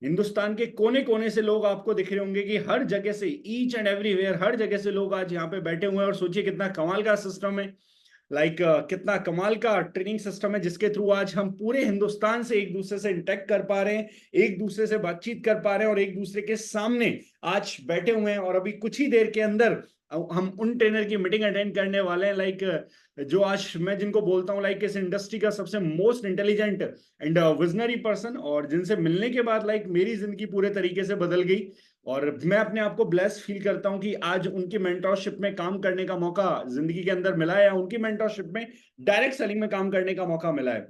हिंदुस्तान के कोने कोने से लोग आपको दिख रहे होंगे कि हर जगह से, ईच एंड एवरीवेयर, हर जगह से लोग आज यहाँ पे बैठे हुए हैं। और सोचिए कितना कमाल का सिस्टम है, कितना कमाल का ट्रेनिंग सिस्टम है, जिसके थ्रू आज हम पूरे हिंदुस्तान से एक दूसरे से इंटरेक्ट कर पा रहे हैं, एक दूसरे से बातचीत कर पा रहे हैं और एक दूसरे के सामने आज बैठे हुए हैं। और अभी कुछ ही देर के अंदर हम उन ट्रेनर की मीटिंग अटेंड करने वाले हैं, जो आज मैं जिनको बोलता हूँ इस इंडस्ट्री का सबसे most intelligent and visionary person, और जिनसे मिलने के बाद मेरी जिंदगी पूरे तरीके से बदल गई। और मैं अपने आप को ब्लेस फील करता हूं कि आज उनकी मेंटरशिप में काम करने का मौका जिंदगी के अंदर मिला है, या उनकी मेंटरशिप में डायरेक्ट सेलिंग में काम करने का मौका मिला है।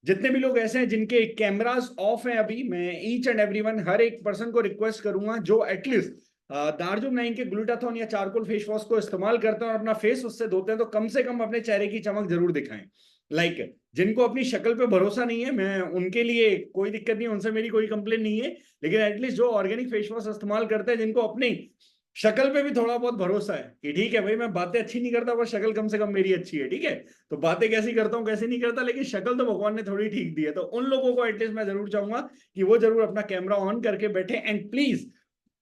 जितने भी लोग ऐसे हैं जिनके कैमरास ऑफ हैं अभी, मैं ईच एंड एवरीवन, हर एक पर्सन को रिक्वेस्ट करूंगा जो एटलीस्ट दार्जुन 9 के ग्लूटाथॉन या चारकोल फेस वॉश को इस्तेमाल करते हैं और अपना फेस उससे धोते हैं, तो कम से कम अपने चेहरे की चमक जरूर दिखाएं। जिनको अपनी शक्ल पे भरोसा नहीं है, मैं उनके लिए कोई दिक्कत नहीं, उनसे मेरी कोई कंप्लेन नहीं है, लेकिन एटलीस्ट जो ऑर्गेनिक फेस वॉश इस्तेमाल करते हैं, जिनको अपनी शक्ल पे भी थोड़ा बहुत भरोसा है कि ठीक है भाई, मैं बातें अच्छी नहीं करता पर शक्ल कम से कम मेरी अच्छी है, ठीक है, तो बातें कैसी करता हूँ कैसे नहीं करता, लेकिन शक्ल तो भगवान ने थोड़ी ठीक दी है, तो उन लोगों को एटलीस्ट मैं जरूर चाहूंगा कि वो जरूर अपना कैमरा ऑन करके बैठे। एंड प्लीज,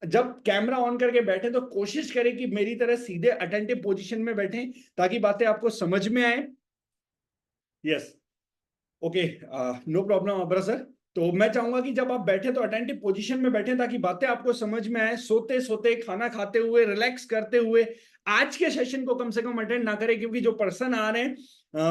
जब कैमरा ऑन करके बैठे तो कोशिश करें कि मेरी तरह सीधे अटेंटिव पोजीशन में बैठे, ताकि बातें आपको समझ में आए। यस, ओके, नो प्रॉब्लम अब्रा सर। तो मैं चाहूंगा कि जब आप बैठे तो अटेंटिव पोजीशन में बैठे, ताकि बातें आपको समझ में आए। सोते सोते, खाना खाते हुए, रिलैक्स करते हुए आज के सेशन को कम से कम अटेंड ना करें, क्योंकि जो पर्सन आ रहे हैं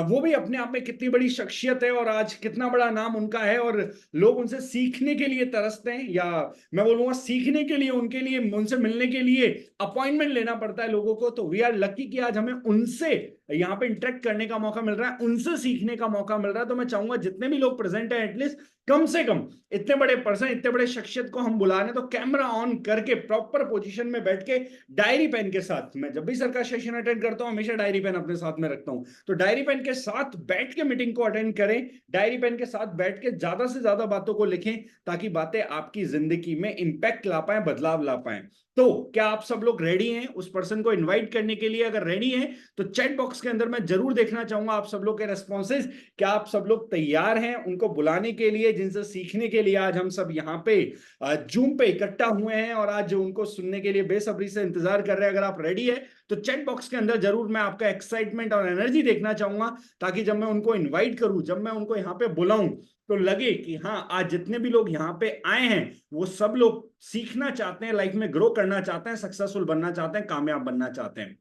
वो भी अपने आप में कितनी बड़ी शख्सियत है और आज कितना बड़ा नाम उनका है, और लोग उनसे सीखने के लिए तरसते हैं, या मैं बोलूंगा सीखने के लिए, उनके लिए, उनसे मिलने के लिए अपॉइंटमेंट लेना पड़ता है लोगों को। तो वी आर लकी कि आज हमें उनसे यहाँ पे इंटरेक्ट करने का मौका मिल रहा है, उनसे सीखने का मौका मिल रहा है। तो मैं चाहूंगा जितने भी लोग प्रेजेंट हैं, एटलीस्ट कम से कम इतने बड़े पर्सन, इतने बड़े शख्सियत को हम बुला रहे, तो कैमरा ऑन करके प्रॉपर पोजीशन में बैठ के डायरी पेन के साथ, मैं जब भी सर का सेशन अटेंड करता हूं हमेशा डायरी पेन अपने साथ में रखता हूं, तो डायरी पेन के साथ बैठ के मीटिंग को अटेंड करें। डायरी पेन के साथ बैठ के ज्यादा से ज्यादा बातों को लिखें, ताकि बातें आपकी जिंदगी में इंपैक्ट ला पाए, बदलाव ला पाए। तो क्या आप सब लोग रेडी हैं उस पर्सन को इनवाइट करने के लिए? अगर रेडी हैं तो चैट बॉक्स के अंदर मैं जरूर देखना चाहूंगा आप सब लोग के रेस्पॉन्सेज। क्या आप सब लोग तैयार हैं उनको बुलाने के लिए, जिनसे सीखने के लिए आज हम सब यहाँ पे जूम पे इकट्ठा हुए हैं और आज उनको सुनने के लिए बेसब्री से इंतजार कर रहे हैं? अगर आप रेडी है तो चैट बॉक्स के अंदर जरूर मैं आपका एक्साइटमेंट और एनर्जी देखना चाहूंगा, ताकि जब मैं उनको इन्वाइट करूं, जब मैं उनको यहाँ पे बुलाऊं, तो लगे कि हाँ, आज जितने भी लोग यहाँ पे आए हैं वो सब लोग सीखना चाहते हैं, लाइफ में ग्रो करना चाहते हैं, सक्सेसफुल बनना चाहते हैं, कामयाब बनना चाहते हैं।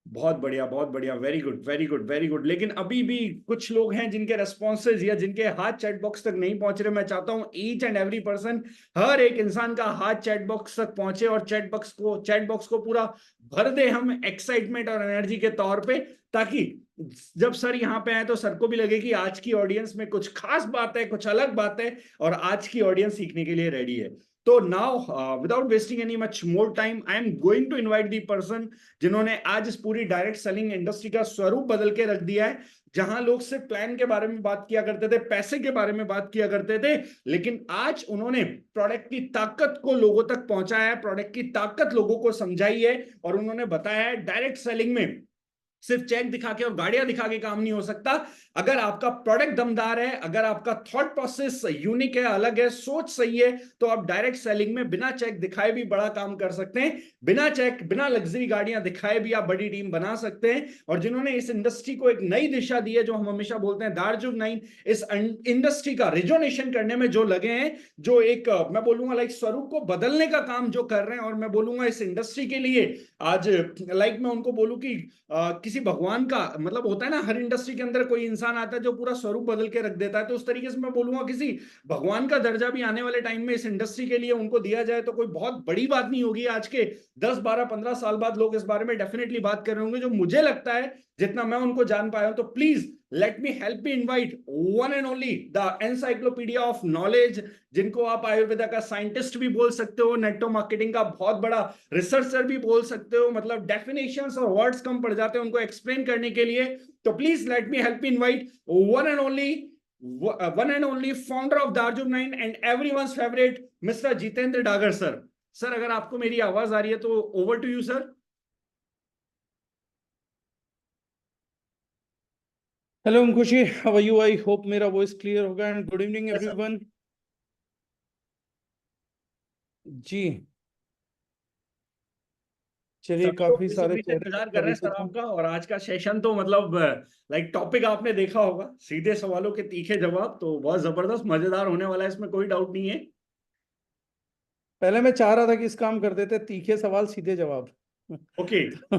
बहुत बढ़िया, बहुत बढ़िया, very good, very good, very good. लेकिन अभी भी कुछ लोग हैं जिनके रेस्पॉन्सेज या जिनके हाथ चैट बॉक्स तक नहीं पहुंच रहे। मैं चाहता हूं ईच एंड एवरी पर्सन, हर एक इंसान का हाथ चैट बॉक्स तक पहुंचे और चैट बॉक्स को पूरा भर दे हम एक्साइटमेंट और एनर्जी के तौर पे, ताकि जब सर यहाँ पे आए तो सर को भी लगे कि आज की ऑडियंस में कुछ खास बात है, कुछ अलग बात है, और आज की ऑडियंस सीखने के लिए रेडी है। तो now without wasting any much more time, I am going to invite the person जिन्होंने आज इस पूरी डायरेक्ट सेलिंग इंडस्ट्री का स्वरूप बदल के रख दिया है। जहां लोग सिर्फ प्लान के बारे में बात किया करते थे, पैसे के बारे में बात किया करते थे, लेकिन आज उन्होंने प्रोडक्ट की ताकत को लोगों तक पहुंचाया है, प्रोडक्ट की ताकत लोगों को समझाई है, और उन्होंने बताया है डायरेक्ट सेलिंग में सिर्फ चेक दिखा के और गाड़ियां दिखा के काम नहीं हो सकता। अगर आपका प्रोडक्ट दमदार है, अगर आपका थॉट प्रोसेस यूनिक है, अलग है, सोच सही है, तो आप डायरेक्ट सेलिंग में बिना चेक दिखाए भी बड़ा काम कर सकते हैं। बिना चेक, बिना लग्जरी गाड़ियां दिखाए भी आप बड़ी टीम बना सकते हैं। और जिन्होंने इस इंडस्ट्री को एक नई दिशा दी है, जो हम हमेशा बोलते हैं दार्जुन 9, इस इंडस्ट्री का रिजोनेशन करने में जो लगे हैं, जो एक मैं बोलूंगा स्वरूप को बदलने का काम जो कर रहे हैं, और मैं बोलूंगा इस इंडस्ट्री के लिए आज मैं उनको बोलूं कि किसी भगवान का मतलब होता है ना, हर इंडस्ट्री के अंदर कोई इंसान आता है जो पूरा स्वरूप बदल के रख देता है, तो उस तरीके से मैं बोलूंगा किसी भगवान का दर्जा भी आने वाले टाइम में इस इंडस्ट्री के लिए उनको दिया जाए तो कोई बहुत बड़ी बात नहीं होगी। आज के 10, 12, 15 साल बाद लोग इस बारे में डेफिनेटली बात कर रहे होंगे, जो मुझे लगता है जितना मैं उनको जान पाया हूं। तो please let me help me invite one and only the encyclopedia of knowledge, जिनको आप आयुर्वेदा का साइंटिस्ट भी बोल सकते हो, नेटो मार्केटिंग का बहुत बड़ा रिसर्चर भी बोल सकते हो, मतलब डेफिनेशंस और वर्ड्स कम पड़ जाते हैं उनको एक्सप्लेन करने के लिए। तो please let me help invite one and only founder of दार्जुन 9 and everyone's favourite mister Jitendra Dagar sir. Sir अगर आपको मेरी आवाज आ रही है तो over to you sir. Hello Ankushi, how are you? I hope मेरा वॉइस क्लियर होगा। And good evening everyone. जी चलिए, सभी लोग काफी सारे बेसब्री से चेहरे इंतजार कर रहे अभी हैं सर तक हैं। आपका। और आज का सेशन तो मतलब लाइक टॉपिक आपने देखा होगा, सीधे सवालों के तीखे जवाब, तो बहुत जबरदस्त मजेदार होने वाला है, इसमें कोई डाउट नहीं है। पहले मैं चाह रहा था कि इस काम कर देते, तीखे सवाल सीधे जवाब। ओके। तो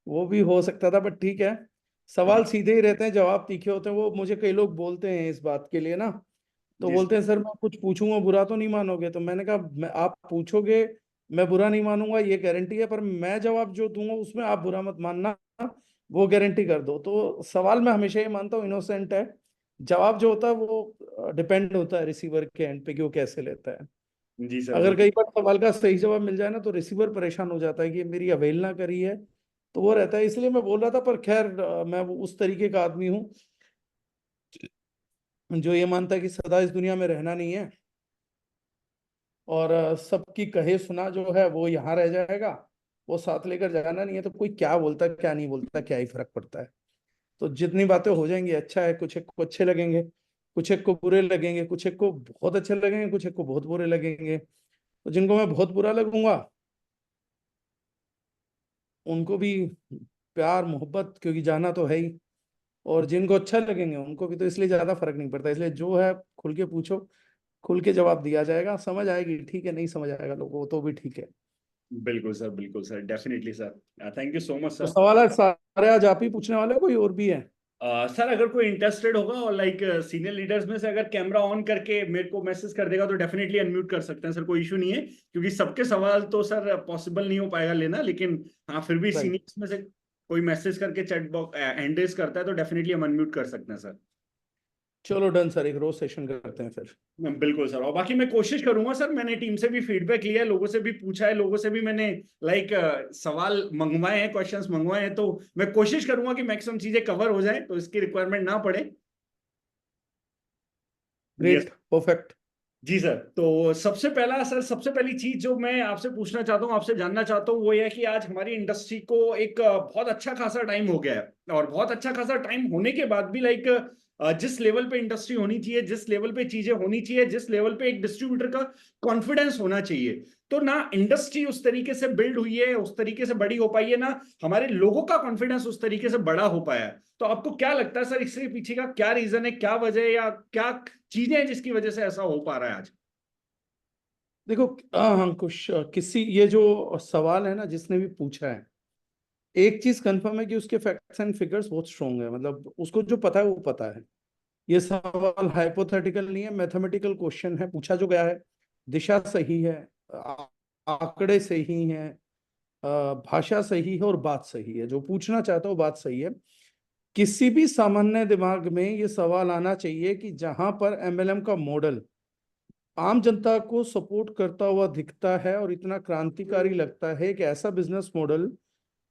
वो भी हो सकता था, बट ठीक है। सवाल जी सीधे ही रहते हैं, जवाब तीखे होते हैं। वो मुझे कई लोग बोलते हैं इस बात के लिए ना, तो जी बोलते हैं सर मैं कुछ पूछूंगा बुरा तो नहीं मानोगे? तो मैंने कहा आप पूछोगे, मैं बुरा नहीं मानूंगा ये गारंटी है, पर मैं जवाब जो दूंगा उसमें आप बुरा मत मानना, वो गारंटी कर दो। तो सवाल मैं हमेशा ये मानता हूँ इनोसेंट है। जवाब जो होता है वो डिपेंड होता है रिसीवर के एंड पे कि वो कैसे लेता है। जी सर अगर बिल्कुल। कई बार सवाल का सही जवाब मिल जाए ना, तो रिसीवर परेशान हो जाता है कि ये मेरी अवहेलना करी है, तो वो रहता है। इसलिए मैं बोल रहा था, पर खैर मैं उस तरीके का आदमी हूँ जो ये मानता है कि सदा इस दुनिया में रहना नहीं है, और सबकी कहे सुना जो है वो यहाँ रह जाएगा, वो साथ लेकर जाना नहीं है। तो कोई क्या बोलता है क्या नहीं बोलता, क्या ही फर्क पड़ता है। तो जितनी बातें हो जाएंगी अच्छा है। कुछ एक को अच्छे लगेंगे, कुछ एक को बुरे लगेंगे, कुछ एक को बहुत अच्छे लगेंगे, कुछ एक को बहुत बुरे लगेंगे। तो जिनको मैं बहुत बुरा लगूंगा उनको भी प्यार मोहब्बत, क्योंकि जाना तो है ही। और जिनको अच्छा लगेंगे उनको भी। तो इसलिए ज्यादा फर्क नहीं पड़ता। इसलिए जो है खुल के पूछो, खुल के जवाब दिया जाएगा। समझ आएगी ठीक है, नहीं समझ आएगा लोगों को तो भी ठीक है। बिल्कुल sir definitely sir, thank you so much तो सर। सवाल आज सारे आज आप ही पूछने वाले हो, कोई और भी है? सर अगर कोई इंटरेस्टेड होगा और लाइक सीनियर लीडर्स में से अगर कैमरा ऑन करके मेरे को मैसेज कर देगा तो डेफिनेटली अनम्यूट कर सकते हैं सर, कोई इशू नहीं है। क्योंकि सबके सवाल तो सर पॉसिबल नहीं हो पाएगा लेना, लेकिन हाँ फिर भी राइट। सीनियर्स में से कोई मैसेज करके चैट बॉक्स हैंड रेज करता है तो डेफिनेटली हम अनम्यूट कर सकते हैं सर। चलो डन सर, एक रोज सेशन करते हैं फिर। बिल्कुल सर। और बाकी मैं कोशिश करूंगा सर, मैंने टीम से भी फीडबैक लिया है, लोगों से भी पूछा है, लोगों से भी मैंने लाइक सवाल मंगवाए हैं, क्वेश्चंस मंगवाए हैं, तो मैं कोशिश करूंगा कि मैक्सिमम चीजें कवर हो जाए तो इसकी रिक्वायरमेंट ना पड़े। यस। Great, perfect. जी सर। तो सबसे पहला सर, सबसे पहली चीज जो मैं आपसे पूछना चाहता हूँ, आपसे जानना चाहता हूँ, वो ये है कि आज हमारी इंडस्ट्री को एक बहुत अच्छा खासा टाइम हो गया है। और बहुत अच्छा खासा टाइम होने के बाद भी लाइक जिस लेवल पे इंडस्ट्री होनी चाहिए, जिस लेवल पे चीजें होनी चाहिए, जिस लेवल पे एक डिस्ट्रीब्यूटर का कॉन्फिडेंस होना चाहिए, तो ना इंडस्ट्री उस तरीके से बिल्ड हुई है, उस तरीके से बड़ी हो पाई है, ना हमारे लोगों का कॉन्फिडेंस उस तरीके से बड़ा हो पाया है। तो आपको क्या लगता है सर, इसके पीछे का क्या रीजन है, क्या वजह है, या क्या चीजें हैं जिसकी वजह से ऐसा हो पा रहा है आज? देखो अंकुश, किसी ये जो सवाल है ना जिसने भी पूछा है, एक चीज कंफर्म है कि उसके फैक्ट्स एंड फिगर्स बहुत स्ट्रांग है। मतलब उसको जो पता है वो पता है। ये सवाल हाइपोथेटिकल नहीं है, मैथमेटिकल क्वेश्चन है। पूछा जो गया है, दिशा सही है, आंकड़े सही हैं, भाषा सही है और बात सही है। जो पूछना चाहता हो बात सही है। किसी भी सामान्य दिमाग में ये सवाल आना चाहिए कि जहां पर एमएलएम का मॉडल आम जनता को सपोर्ट करता हुआ दिखता है और इतना क्रांतिकारी लगता है, एक ऐसा बिजनेस मॉडल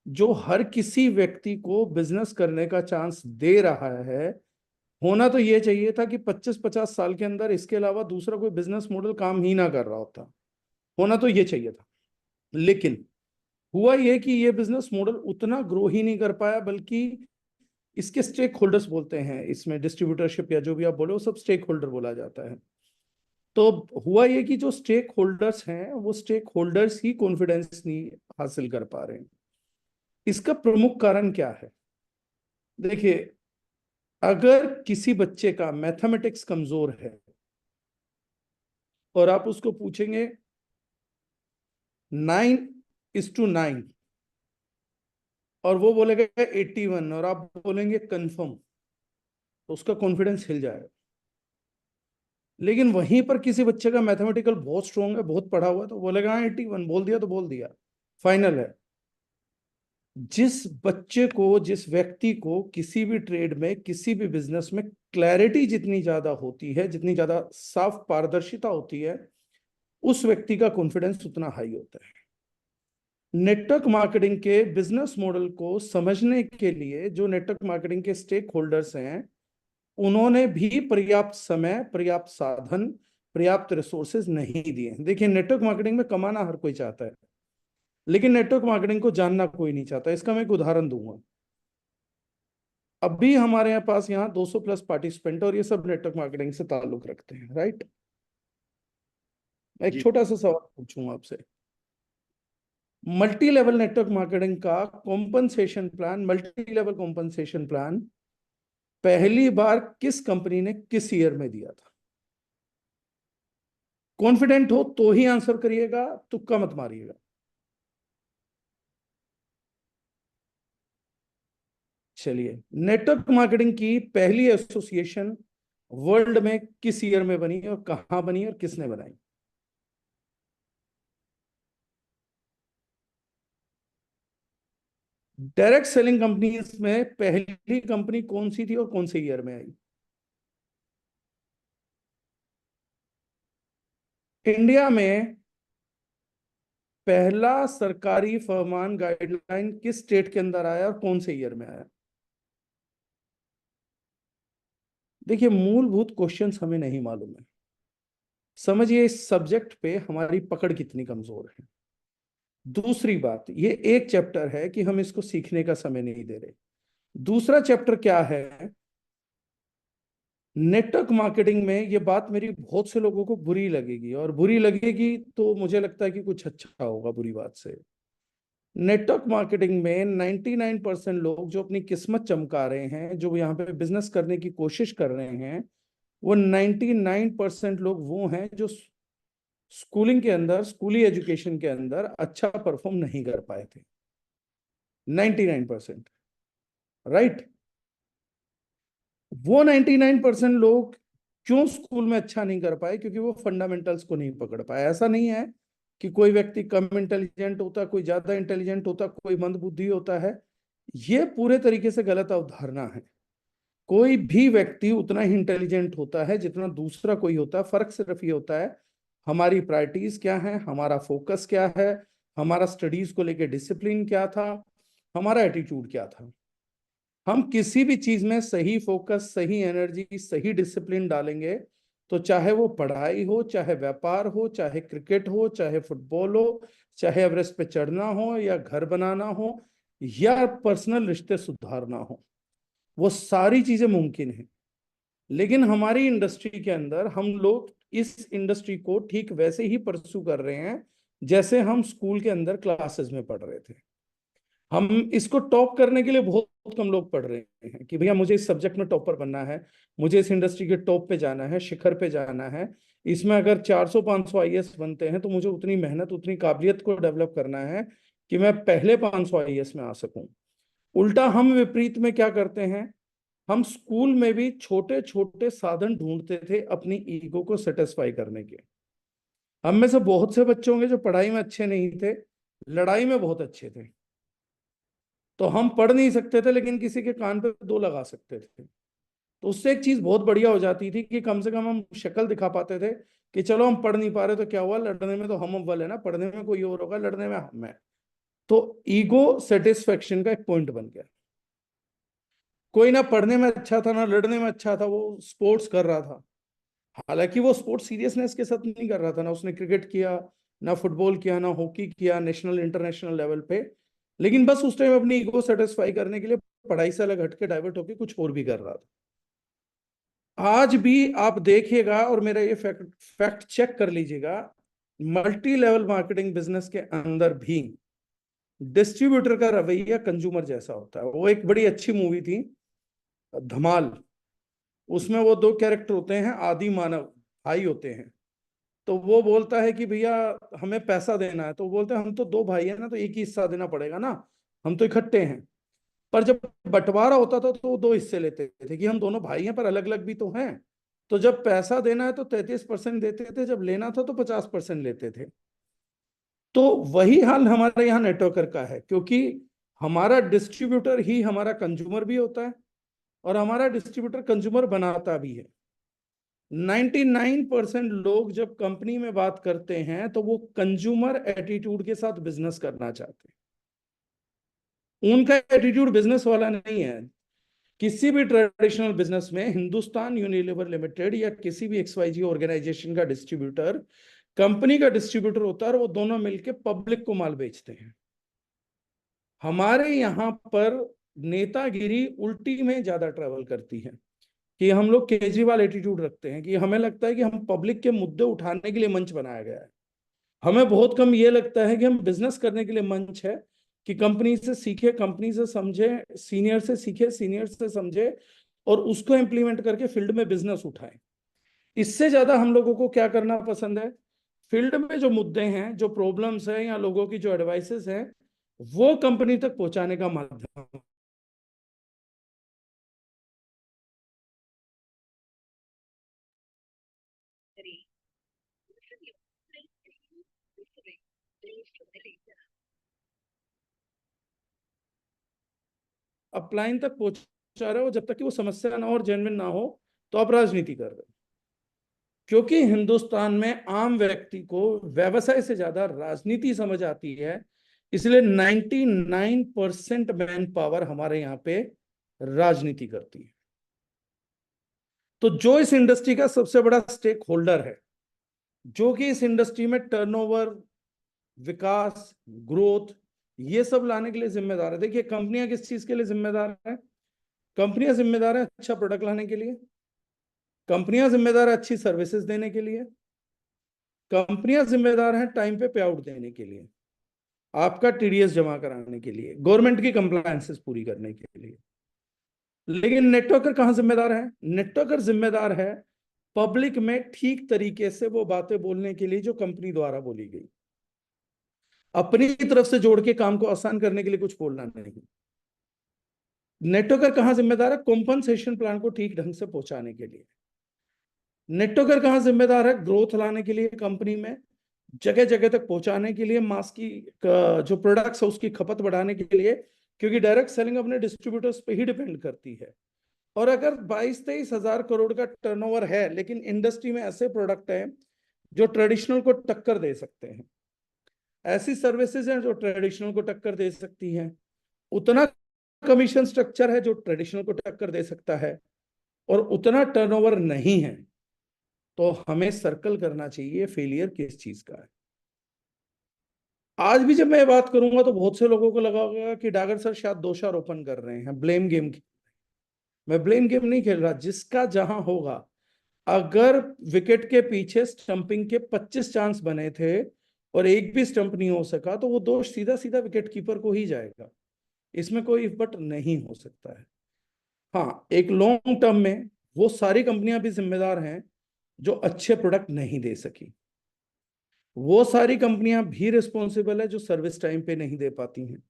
जो हर किसी व्यक्ति को बिजनेस करने का चांस दे रहा है, होना तो ये चाहिए था कि 25-50 साल के अंदर इसके अलावा दूसरा कोई बिजनेस मॉडल काम ही ना कर रहा होता। होना तो ये चाहिए था। लेकिन हुआ ये कि ये बिजनेस मॉडल उतना ग्रो ही नहीं कर पाया, बल्कि इसके स्टेक होल्डर्स बोलते हैं, इसमें डिस्ट्रीब्यूटरशिप या जो भी आप बोले वो सब स्टेक होल्डर बोला जाता है। तो हुआ ये कि जो स्टेक होल्डर्स हैं वो स्टेक होल्डर्स ही कॉन्फिडेंस नहीं हासिल कर पा रहे हैं। इसका प्रमुख कारण क्या है? देखिए, अगर किसी बच्चे का मैथमेटिक्स कमजोर है और आप उसको पूछेंगे 9:9 और वो बोलेगा 81 और आप बोलेंगे कंफर्म, तो उसका कॉन्फिडेंस हिल जाएगा। लेकिन वहीं पर किसी बच्चे का मैथमेटिकल बहुत स्ट्रांग है, बहुत पढ़ा हुआ है, तो बोलेगा हाँ 81, बोल दिया तो बोल दिया, फाइनल है। जिस बच्चे को, जिस व्यक्ति को किसी भी ट्रेड में, किसी भी बिजनेस में क्लैरिटी जितनी ज्यादा होती है, जितनी ज्यादा साफ पारदर्शिता होती है, उस व्यक्ति का कॉन्फिडेंस उतना हाई होता है। नेटवर्क मार्केटिंग के बिजनेस मॉडल को समझने के लिए जो नेटवर्क मार्केटिंग के स्टेक होल्डर्स हैं, उन्होंने भी पर्याप्त समय, पर्याप्त साधन, पर्याप्त रिसोर्सेज नहीं दिए। देखिए, नेटवर्क मार्केटिंग में कमाना हर कोई चाहता है, लेकिन नेटवर्क मार्केटिंग को जानना कोई नहीं चाहता। इसका मैं एक उदाहरण दूंगा। अभी हमारे यहाँ पास यहाँ 200 प्लस पार्टिसिपेंट और ये सब नेटवर्क मार्केटिंग से ताल्लुक रखते हैं, राइट? मैं एक जी छोटा सा सवाल पूछूंगा आपसे। मल्टी लेवल नेटवर्क मार्केटिंग का मल्टी लेवल कॉम्पनसेशन प्लान पहली बार किस कंपनी ने किस ईयर में दिया था? कॉन्फिडेंट हो तो ही आंसर करिएगा, तुक्का मत मारिएगा। चलिए, नेटवर्क मार्केटिंग की पहली एसोसिएशन वर्ल्ड में किस ईयर में बनी और कहां बनी और किसने बनाई? डायरेक्ट सेलिंग कंपनीज में पहली कंपनी कौन सी थी और कौन से ईयर में आई? इंडिया में पहला सरकारी फरमान गाइडलाइन किस स्टेट के अंदर आया और कौन से ईयर में आया? देखिए, मूलभूत क्वेश्चंस हमें नहीं मालूम है। समझिए इस सब्जेक्ट पे हमारी पकड़ कितनी कमजोर है। दूसरी बात, ये एक चैप्टर है कि हम इसको सीखने का समय नहीं दे रहे। दूसरा चैप्टर क्या है, नेटवर्क मार्केटिंग में ये बात मेरी बहुत से लोगों को बुरी लगेगी, और बुरी लगेगी तो मुझे लगता है कि कुछ अच्छा होगा बुरी बात से। नेटवर्क मार्केटिंग में 99% लोग जो अपनी किस्मत चमका रहे हैं, जो यहाँ पे बिजनेस करने की कोशिश कर रहे हैं, वो 99% लोग वो हैं जो स्कूलिंग के अंदर, स्कूली एजुकेशन के अंदर अच्छा परफॉर्म नहीं कर पाए थे। 99%, राइट। वो 99% लोग क्यों स्कूल में अच्छा नहीं कर पाए? क्योंकि वो फंडामेंटल्स को नहीं पकड़ पाए। ऐसा नहीं है कि कोई व्यक्ति कम इंटेलिजेंट होता, कोई ज्यादा इंटेलिजेंट होता, कोई मंदबुद्धि होता है। ये पूरे तरीके से गलत अवधारणा है। कोई भी व्यक्ति उतना ही इंटेलिजेंट होता है जितना दूसरा कोई होता है। फर्क सिर्फ ये होता है हमारी प्रायोरिटीज क्या है, हमारा फोकस क्या है, हमारा स्टडीज को लेके डिसिप्लिन क्या था, हमारा एटीट्यूड क्या था। हम किसी भी चीज में सही फोकस, सही एनर्जी, सही डिसिप्लिन डालेंगे तो चाहे वो पढ़ाई हो, चाहे व्यापार हो, चाहे क्रिकेट हो, चाहे फुटबॉल हो, चाहे एवरेस्ट पे चढ़ना हो, या घर बनाना हो, या पर्सनल रिश्ते सुधारना हो, वो सारी चीजें मुमकिन है। लेकिन हमारी इंडस्ट्री के अंदर हम लोग इस इंडस्ट्री को ठीक वैसे ही परस्यू कर रहे हैं जैसे हम स्कूल के अंदर क्लासेस में पढ़ रहे थे। हम इसको टॉप करने के लिए बहुत कम लोग पढ़ रहे हैं कि भैया मुझे इस सब्जेक्ट में टॉपर बनना है, मुझे इस इंडस्ट्री के टॉप पे जाना है, शिखर पे जाना है। इसमें अगर 400-500 आईएएस बनते हैं तो मुझे उतनी मेहनत, उतनी काबिलियत को डेवलप करना है कि मैं पहले 500 आईएएस में आ सकूं। उल्टा हम विपरीत में क्या करते हैं, हम स्कूल में भी छोटे छोटे साधन ढूंढते थे अपनी ईगो को सेटिस्फाई करने के। हम में से बहुत से बच्चे होंगे जो पढ़ाई में अच्छे नहीं थे, लड़ाई में बहुत अच्छे थे। तो हम पढ़ नहीं सकते थे लेकिन किसी के कान पे दो लगा सकते थे। तो उससे एक चीज बहुत बढ़िया हो जाती थी कि कम से कम हम शक्ल दिखा पाते थे कि चलो हम पढ़ नहीं पा रहे तो क्या हुआ, लड़ने में तो हम अव्वल है ना, पढ़ने में कोई और होगा, लड़ने में हम है। तो ईगो सेटिस्फेक्शन का एक पॉइंट बन गया। कोई ना पढ़ने में अच्छा था ना लड़ने में अच्छा था, वो स्पोर्ट्स कर रहा था। हालांकि वो स्पोर्ट्स सीरियसनेस के साथ नहीं कर रहा था, ना उसने क्रिकेट किया, ना फुटबॉल किया, ना हॉकी किया नेशनल इंटरनेशनल लेवल पे। लेकिन बस उस टाइम अपनी ईगो सेटिस्फाई करने के लिए पढ़ाई से अलग हटके डाइवर्ट होकर कुछ और भी कर रहा था। आज भी आप देखिएगा, और मेरा ये फैक्ट चेक कर लीजिएगा, मल्टी लेवल मार्केटिंग बिजनेस के अंदर भी डिस्ट्रीब्यूटर का रवैया कंज्यूमर जैसा होता है। वो एक बड़ी अच्छी मूवी थी धमाल, उसमें वो दो कैरेक्टर होते हैं, आदि मानव भाई होते हैं। तो वो बोलता है कि भैया हमें पैसा देना है, तो बोलते हैं हम तो दो भाई हैं ना, तो एक ही हिस्सा देना पड़ेगा ना, हम तो इकट्ठे हैं। पर जब बंटवारा होता था तो वो दो हिस्से लेते थे कि हम दोनों भाई हैं पर अलग अलग भी तो हैं। तो जब पैसा देना है तो 33% देते थे, जब लेना था तो 50% लेते थे। तो वही हाल हमारे यहाँ नेटवर्कर का है, क्योंकि हमारा डिस्ट्रीब्यूटर ही हमारा कंज्यूमर भी होता है और हमारा डिस्ट्रीब्यूटर कंज्यूमर बनाता भी है। 99% लोग जब कंपनी में बात करते हैं तो वो कंज्यूमर एटीट्यूड के साथ बिजनेस करना चाहते हैं। उनका एटीट्यूड बिजनेस वाला नहीं है। किसी भी ट्रेडिशनल बिजनेस में हिंदुस्तान यूनिलीवर लिमिटेड या किसी भी XYZ ऑर्गेनाइजेशन का डिस्ट्रीब्यूटर कंपनी का डिस्ट्रीब्यूटर होता है और वो दोनों मिलकर पब्लिक को माल बेचते हैं। हमारे यहां पर नेतागिरी उल्टी में ज्यादा ट्रेवल करती है कि हम लोग केजरीवाल एटीट्यूड रखते हैं, कि हमें लगता है कि हम पब्लिक के मुद्दे उठाने के लिए मंच बनाया गया है। हमें बहुत कम ये लगता है कि हम बिजनेस करने के लिए मंच है, कि कंपनी से सीखे, कंपनी से समझे, सीनियर से सीखे, सीनियर से समझे, और उसको इम्प्लीमेंट करके फील्ड में बिजनेस उठाएं। इससे ज्यादा हम लोगों को क्या करना पसंद है, फील्ड में जो मुद्दे हैं, जो प्रॉब्लम्स हैं, या लोगों की जो एडवाइसेस हैं, वो कंपनी तक पहुंचाने का माध्यम। अपलाइन तक पहुंचा रहे हो, जब तक कि वो समस्या ना हो और जेन्युइन ना हो, तो आप राजनीति कर रहे हो। क्योंकि हिंदुस्तान में आम व्यक्ति को व्यवसाय से ज्यादा राजनीति समझ आती है, इसलिए 99% मैन पावर हमारे यहाँ पे राजनीति करती है। तो जो इस इंडस्ट्री का सबसे बड़ा स्टेक होल्डर है, जो कि इस इंडस्ट्री में टर्नओवर, विकास, ग्रोथ, ये सब लाने के लिए जिम्मेदार है। देखिए, कंपनियां किस चीज के लिए जिम्मेदार है? कंपनियां जिम्मेदार है अच्छा प्रोडक्ट लाने के लिए, कंपनियां जिम्मेदार है अच्छी सर्विसेज देने के लिए, कंपनियां जिम्मेदार हैं टाइम पे पे आउट देने के लिए, आपका टीडीएस जमा कराने के लिए, गवर्नमेंट की कंप्लायंसेस पूरी करने के लिए। लेकिन नेटवर्कर कहां जिम्मेदार है? नेटवर्कर जिम्मेदार है पब्लिक में ठीक तरीके से वो बातें बोलने के लिए जो कंपनी द्वारा बोली गई, अपनी तरफ से जोड़ के काम को आसान करने के लिए कुछ बोलना नहीं। नेटवर्कर कहां जिम्मेदार है? कॉम्पनसेशन प्लान को ठीक ढंग से पहुंचाने के लिए। नेटवर्कर कहां जिम्मेदार है? ग्रोथ लाने के लिए, कंपनी में जगह जगह तक पहुंचाने के लिए, मास की जो प्रोडक्ट्स है उसकी खपत बढ़ाने के लिए, क्योंकि डायरेक्ट सेलिंग अपने डिस्ट्रीब्यूटर्स पे ही डिपेंड करती है। और अगर 22-23 हजार करोड़ का टर्नओवर है, लेकिन इंडस्ट्री में ऐसे प्रोडक्ट हैं जो ट्रेडिशनल को टक्कर दे सकते हैं, ऐसी सर्विसेज हैं जो ट्रेडिशनल को टक्कर दे सकती हैं, उतना कमीशन स्ट्रक्चर है जो ट्रेडिशनल को टक्कर दे सकता है, और उतना टर्नओवर नहीं है, तो हमें सर्कल करना चाहिए फेलियर किस चीज का है। आज भी जब मैं बात करूंगा तो बहुत से लोगों को लगा होगा कि डागर सर शायद दोषारोपण कर रहे हैं, ब्लेम गेम की। मैं ब्लेम गेम नहीं खेल रहा, जिसका जहां होगा। अगर विकेट के पीछे स्टंपिंग के 25 चांस बने थे और एक भी स्टंप नहीं हो सका, तो वो दोष सीधा सीधा विकेट कीपर को ही जाएगा, इसमें कोई इफ बट नहीं हो सकता है। हाँ, एक लॉन्ग टर्म में वो सारी कंपनियां भी जिम्मेदार हैं जो अच्छे प्रोडक्ट नहीं दे सकी, वो सारी कंपनियां भी रिस्पॉन्सिबल है जो सर्विस टाइम पे नहीं दे पाती हैं,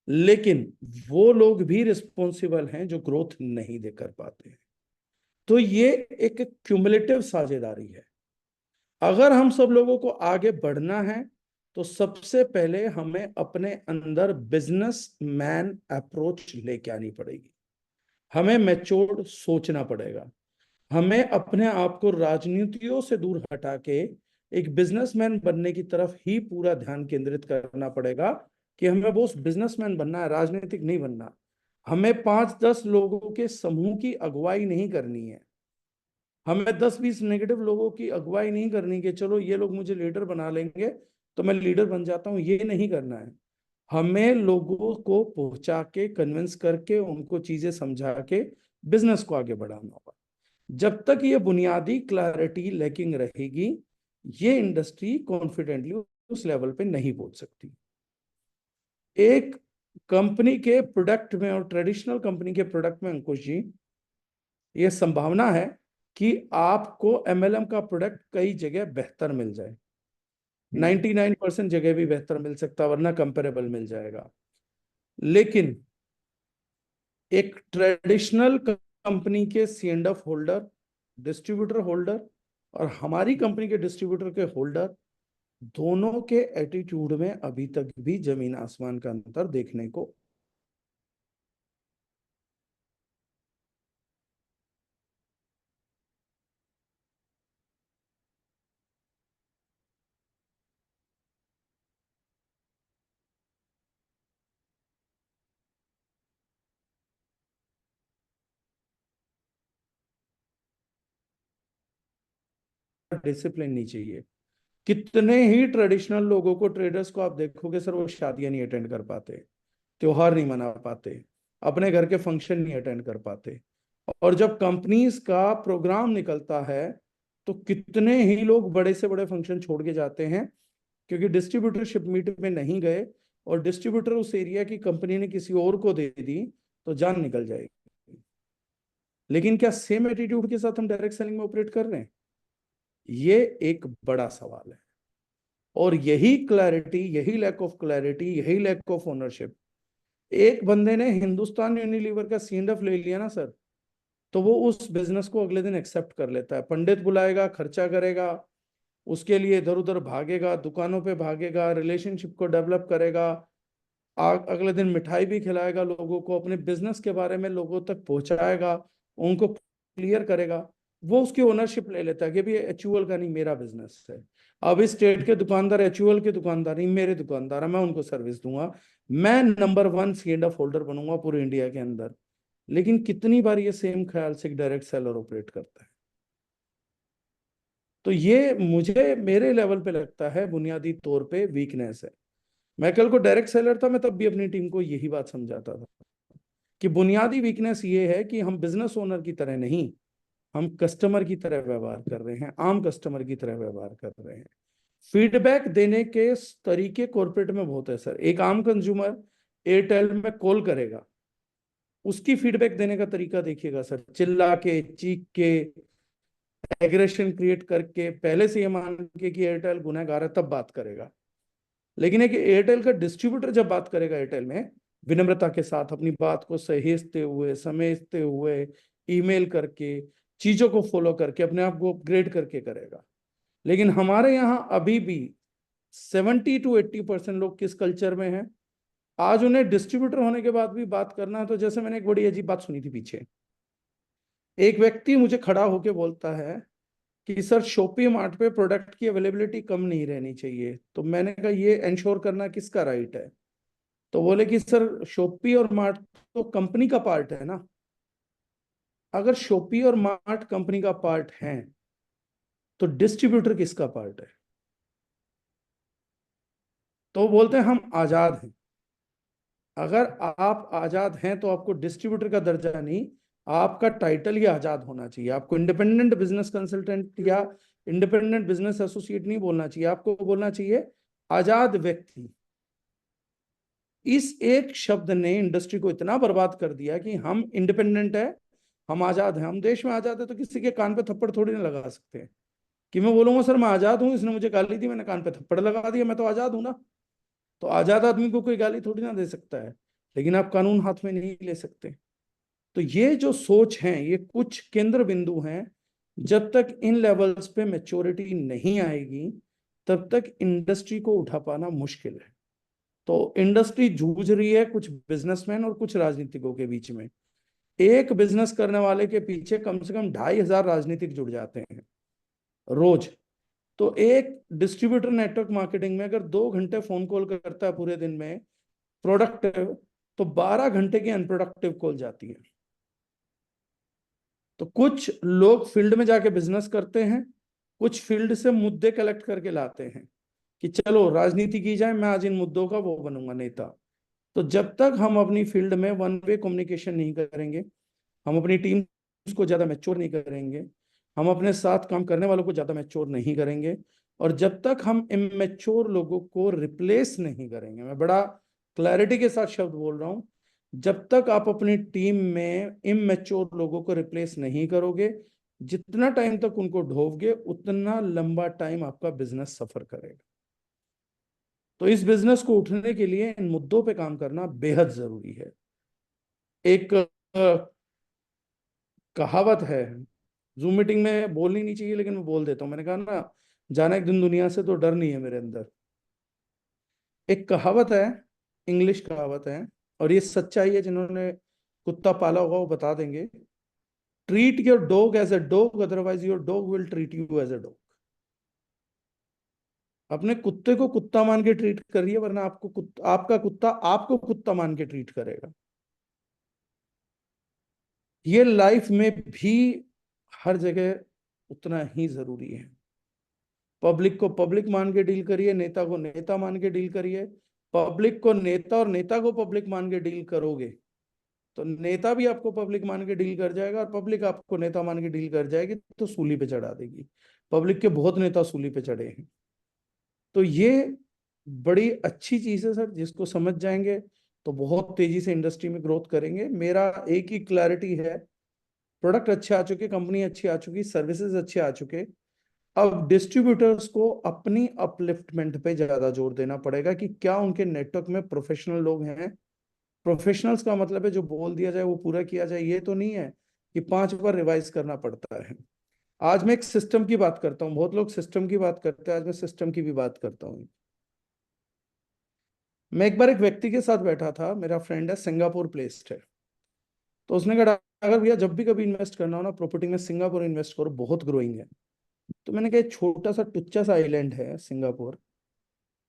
लेकिन वो लोग भी रिस्पॉन्सिबल हैं जो ग्रोथ नहीं दे कर पाते हैं। तो ये एक क्यूमुलेटिव साझेदारी है। अगर हम सब लोगों को आगे बढ़ना है, तो सबसे पहले हमें अपने अंदर बिजनेस मैन अप्रोच लेके आनी पड़ेगी, हमें मैच्योर्ड सोचना पड़ेगा, हमें अपने आप को राजनीतियों से दूर हटा के एक बिजनेसमैन बनने की तरफ ही पूरा ध्यान केंद्रित करना पड़ेगा, कि हमें वो बिजनेसमैन बनना है, राजनीतिक नहीं बनना। हमें 5-10 लोगों के समूह की अगुवाई नहीं करनी है, हमें 10-20 नेगेटिव लोगों की अगुवाई नहीं करनी कि चलो ये लोग मुझे लीडर बना लेंगे तो मैं लीडर बन जाता हूं, ये नहीं करना है। हमें लोगों को पहुंचा के, कन्विंस करके, उनको चीजें समझा के बिजनेस को आगे बढ़ाना होगा। जब तक ये बुनियादी क्लैरिटी लैकिंग रहेगी, ये इंडस्ट्री कॉन्फिडेंटली उस लेवल पे नहीं पहुंच सकती। एक कंपनी के प्रोडक्ट में और ट्रेडिशनल कंपनी के प्रोडक्ट में, अंकुश जी, ये संभावना है कि आपको एमएलएम का प्रोडक्ट कई जगह बेहतर मिल जाए, 99% जगह भी बेहतर मिल सकता, वरना कंपेरेबल मिल जाएगा। लेकिन एक ट्रेडिशनल कंपनी के C&F होल्डर, डिस्ट्रीब्यूटर होल्डर, और हमारी कंपनी के डिस्ट्रीब्यूटर के होल्डर, दोनों के एटीट्यूड में अभी तक भी जमीन आसमान का अंतर देखने को। डिसिप्लिन नहीं चाहिए। कितने ही ट्रेडिशनल लोगों को, ट्रेडर्स को आप देखोगे सर, वो शादियां नहीं अटेंड कर पाते, त्योहार नहीं मना पाते, अपने घर के फंक्शन नहीं अटेंड कर पाते, और जब कंपनीज का प्रोग्राम निकलता है तो कितने ही लोग बड़े से बड़े फंक्शन छोड़ के जाते हैं, क्योंकि डिस्ट्रीब्यूटरशिप मीट में नहीं गए और डिस्ट्रीब्यूटर उस एरिया की कंपनी ने किसी और को दे दी तो जान निकल जाएगी। लेकिन क्या सेम एटीट्यूड के साथ हम डायरेक्ट सेलिंग में ऑपरेट कर रहे हैं? ये एक बड़ा सवाल है। और यही क्लैरिटी, यही लैक ऑफ क्लैरिटी, यही लैक ऑफ ओनरशिप, एक बंदे ने हिंदुस्तान यूनिलीवर का सीएनएफ ले लिया ना सर, तो वो उस बिजनेस को अगले दिन एक्सेप्ट कर लेता है। पंडित बुलाएगा, खर्चा करेगा, उसके लिए इधर उधर भागेगा, दुकानों पे भागेगा, रिलेशनशिप को डेवलप करेगा, अगले दिन मिठाई भी खिलाएगा लोगों को, अपने बिजनेस के बारे में लोगों तक पहुंचाएगा, उनको क्लियर करेगा। वो उसकी ओनरशिप ले लेता है कि भाई एचयूएल का नहीं, मेरा बिजनेस है। अब इस स्टेट के दुकानदार एचयूएल के दुकानदार नहीं, मेरे दुकानदार है, मैं उनको सर्विस दूंगा, मैं नंबर 1 सीएनएफ होल्डर बनूंगा पूरे इंडिया के अंदर। लेकिन कितनी बार ये सेम ख्याल से डायरेक्ट सेलर ऑपरेट करता है? तो ये मुझे मेरे लेवल पे लगता है बुनियादी तौर पे वीकनेस है। मैं कल को डायरेक्ट सेलर था, मैं तब भी अपनी टीम को यही बात समझाता था कि बुनियादी वीकनेस ये है कि हम बिजनेस ओनर की तरह नहीं, हम कस्टमर की तरह व्यवहार कर रहे हैं, आम कस्टमर की तरह व्यवहार कर रहे हैं। फीडबैक देने के तरीके कॉर्पोरेट में बहुत है सर। एक आम कंज्यूमर एयरटेल में कॉल करेगा, उसकी फीडबैक देने का तरीका देखिएगा सर, चिल्ला के, चीख के, एग्रेशन क्रिएट करके, पहले से ये मान के कि एयरटेल गुनहगार है तब बात करेगा। लेकिन एक एयरटेल का डिस्ट्रीब्यूटर जब बात करेगा एयरटेल में, विनम्रता के साथ अपनी बात को सहेजते हुए, समेटते हुए, ईमेल करके, चीजों को फॉलो करके, अपने आप को अपग्रेड करके करेगा। लेकिन हमारे यहाँ अभी भी 70 to 80% लोग किस कल्चर में हैं, आज उन्हें डिस्ट्रीब्यूटर होने के बाद भी बात करना है। तो जैसे मैंने एक बड़ी अजीब बात सुनी थी पीछे, एक व्यक्ति मुझे खड़ा होके बोलता है कि सर शॉपी मार्ट पे प्रोडक्ट की अवेलेबिलिटी कम नहीं रहनी चाहिए। तो मैंने कहा ये इंश्योर करना किसका राइट है? तो बोले कि सर शॉपी और मार्ट तो कंपनी का पार्ट है ना, अगर शॉपी और मार्ट कंपनी का पार्ट है तो डिस्ट्रीब्यूटर किसका पार्ट है? तो वो बोलते हैं हम आजाद हैं। अगर आप आजाद हैं तो आपको डिस्ट्रीब्यूटर का दर्जा नहीं, आपका टाइटल ही आजाद होना चाहिए। आपको इंडिपेंडेंट बिजनेस कंसल्टेंट या इंडिपेंडेंट बिजनेस एसोसिएट नहीं बोलना चाहिए, आपको बोलना चाहिए आजाद व्यक्ति। इस एक शब्द ने इंडस्ट्री को इतना बर्बाद कर दिया कि हम इंडिपेंडेंट है, हम आजाद हैं। हम देश में आजाद है तो किसी के कान पे थप्पड़ थोड़ी ना लगा सकते हैं कि मैं बोलूंगा सर मैं आजाद हूं, इसने मुझे गाली दी, मैंने कान पे थप्पड़ लगा दिया, मैं तो आजाद हूं ना। तो आजाद आदमी को कोई गाली थोड़ी ना दे सकता है, लेकिन आप कानून हाथ में नहीं ले सकते। तो ये जो सोच है, ये कुछ केंद्र बिंदु हैं, जब तक इन लेवल्स पे मैच्योरिटी नहीं आएगी तब तक इंडस्ट्री को उठा पाना मुश्किल है। तो इंडस्ट्री जूझ रही है कुछ बिजनेसमैन और कुछ राजनीतिकों के बीच में। एक बिजनेस करने वाले के पीछे कम से कम 2,500 राजनीतिक जुड़ जाते हैं रोज। तो एक डिस्ट्रीब्यूटर नेटवर्क मार्केटिंग में अगर 2 घंटे फोन कॉल करता है पूरे दिन में प्रोडक्टिव, तो 12 घंटे की अनप्रोडक्टिव कॉल जाती है। तो कुछ लोग फील्ड में जाके बिजनेस करते हैं, कुछ फील्ड से मुद्दे कलेक्ट करके लाते हैं कि चलो राजनीति की जाए, मैं आज इन मुद्दों का वो बनूंगा नेता। तो जब तक हम अपनी फील्ड में वन वे कम्युनिकेशन नहीं करेंगे, हम अपनी टीम को ज्यादा मैच्योर नहीं करेंगे, हम अपने साथ काम करने वालों को ज्यादा मैच्योर नहीं करेंगे, और जब तक हम इमेच्योर लोगों को रिप्लेस नहीं करेंगे, मैं बड़ा क्लैरिटी के साथ शब्द बोल रहा हूं, जब तक आप अपनी टीम में इमेच्योर लोगों को रिप्लेस नहीं करोगे, जितना टाइम तक उनको ढोओगे उतना लंबा टाइम आपका बिजनेस सफर करेगा। तो इस बिजनेस को उठने के लिए इन मुद्दों पे काम करना बेहद जरूरी है। एक कहावत है, जूम मीटिंग में बोलनी नहीं चाहिए लेकिन मैं बोल देता हूँ, मैंने कहा ना जाना एक दिन दुनिया से तो डर नहीं है मेरे अंदर। एक कहावत है, इंग्लिश कहावत है, और ये सच्चाई है, जिन्होंने कुत्ता पाला होगा वो बता देंगे। Treat your dog as a dog, otherwise your dog will treat you as a dog. अपने कुत्ते को कुत्ता मान के ट्रीट करिए, वरना आपका कुत्ता आपको कुत्ता मान के ट्रीट करेगा। ये लाइफ में भी हर जगह उतना ही जरूरी है। पब्लिक को पब्लिक मान के डील करिए, नेता को नेता मान के डील करिए। पब्लिक को नेता और नेता को पब्लिक मान के डील करोगे तो नेता भी आपको पब्लिक मान के डील कर जाएगा और पब्लिक आपको नेता मान के डील कर जाएगी, तो सूली पे चढ़ा देगी। पब्लिक के बहुत नेता सूली पे चढ़े हैं। तो ये बड़ी अच्छी चीज है सर, जिसको समझ जाएंगे तो बहुत तेजी से इंडस्ट्री में ग्रोथ करेंगे। मेरा एक ही क्लैरिटी है, प्रोडक्ट अच्छे आ चुके, कंपनी अच्छी आ चुकी, सर्विसेज अच्छे आ चुके। अब डिस्ट्रीब्यूटर्स को अपनी अपलिफ्टमेंट पे ज्यादा जोर देना पड़ेगा कि क्या उनके नेटवर्क में प्रोफेशनल लोग हैं। प्रोफेशनल्स का मतलब है जो बोल दिया जाए वो पूरा किया जाए, ये तो नहीं है कि 5 बार रिवाइज करना पड़ता है। आज मैं एक सिस्टम की बात करता हूँ, बहुत लोग सिस्टम की बात करते हैं, आज मैं सिस्टम की भी बात करता हूँ। मैं एक बार एक व्यक्ति के साथ बैठा था, मेरा फ्रेंड है, सिंगापुर प्लेस्ड है। तो उसने कहा अगर भैया जब भी कभी इन्वेस्ट करना हो ना प्रॉपर्टी में, सिंगापुर इन्वेस्ट करो, बहुत ग्रोइंग है। तो मैंने कहा छोटा सा टुच्चा सा आइलैंड है सिंगापुर,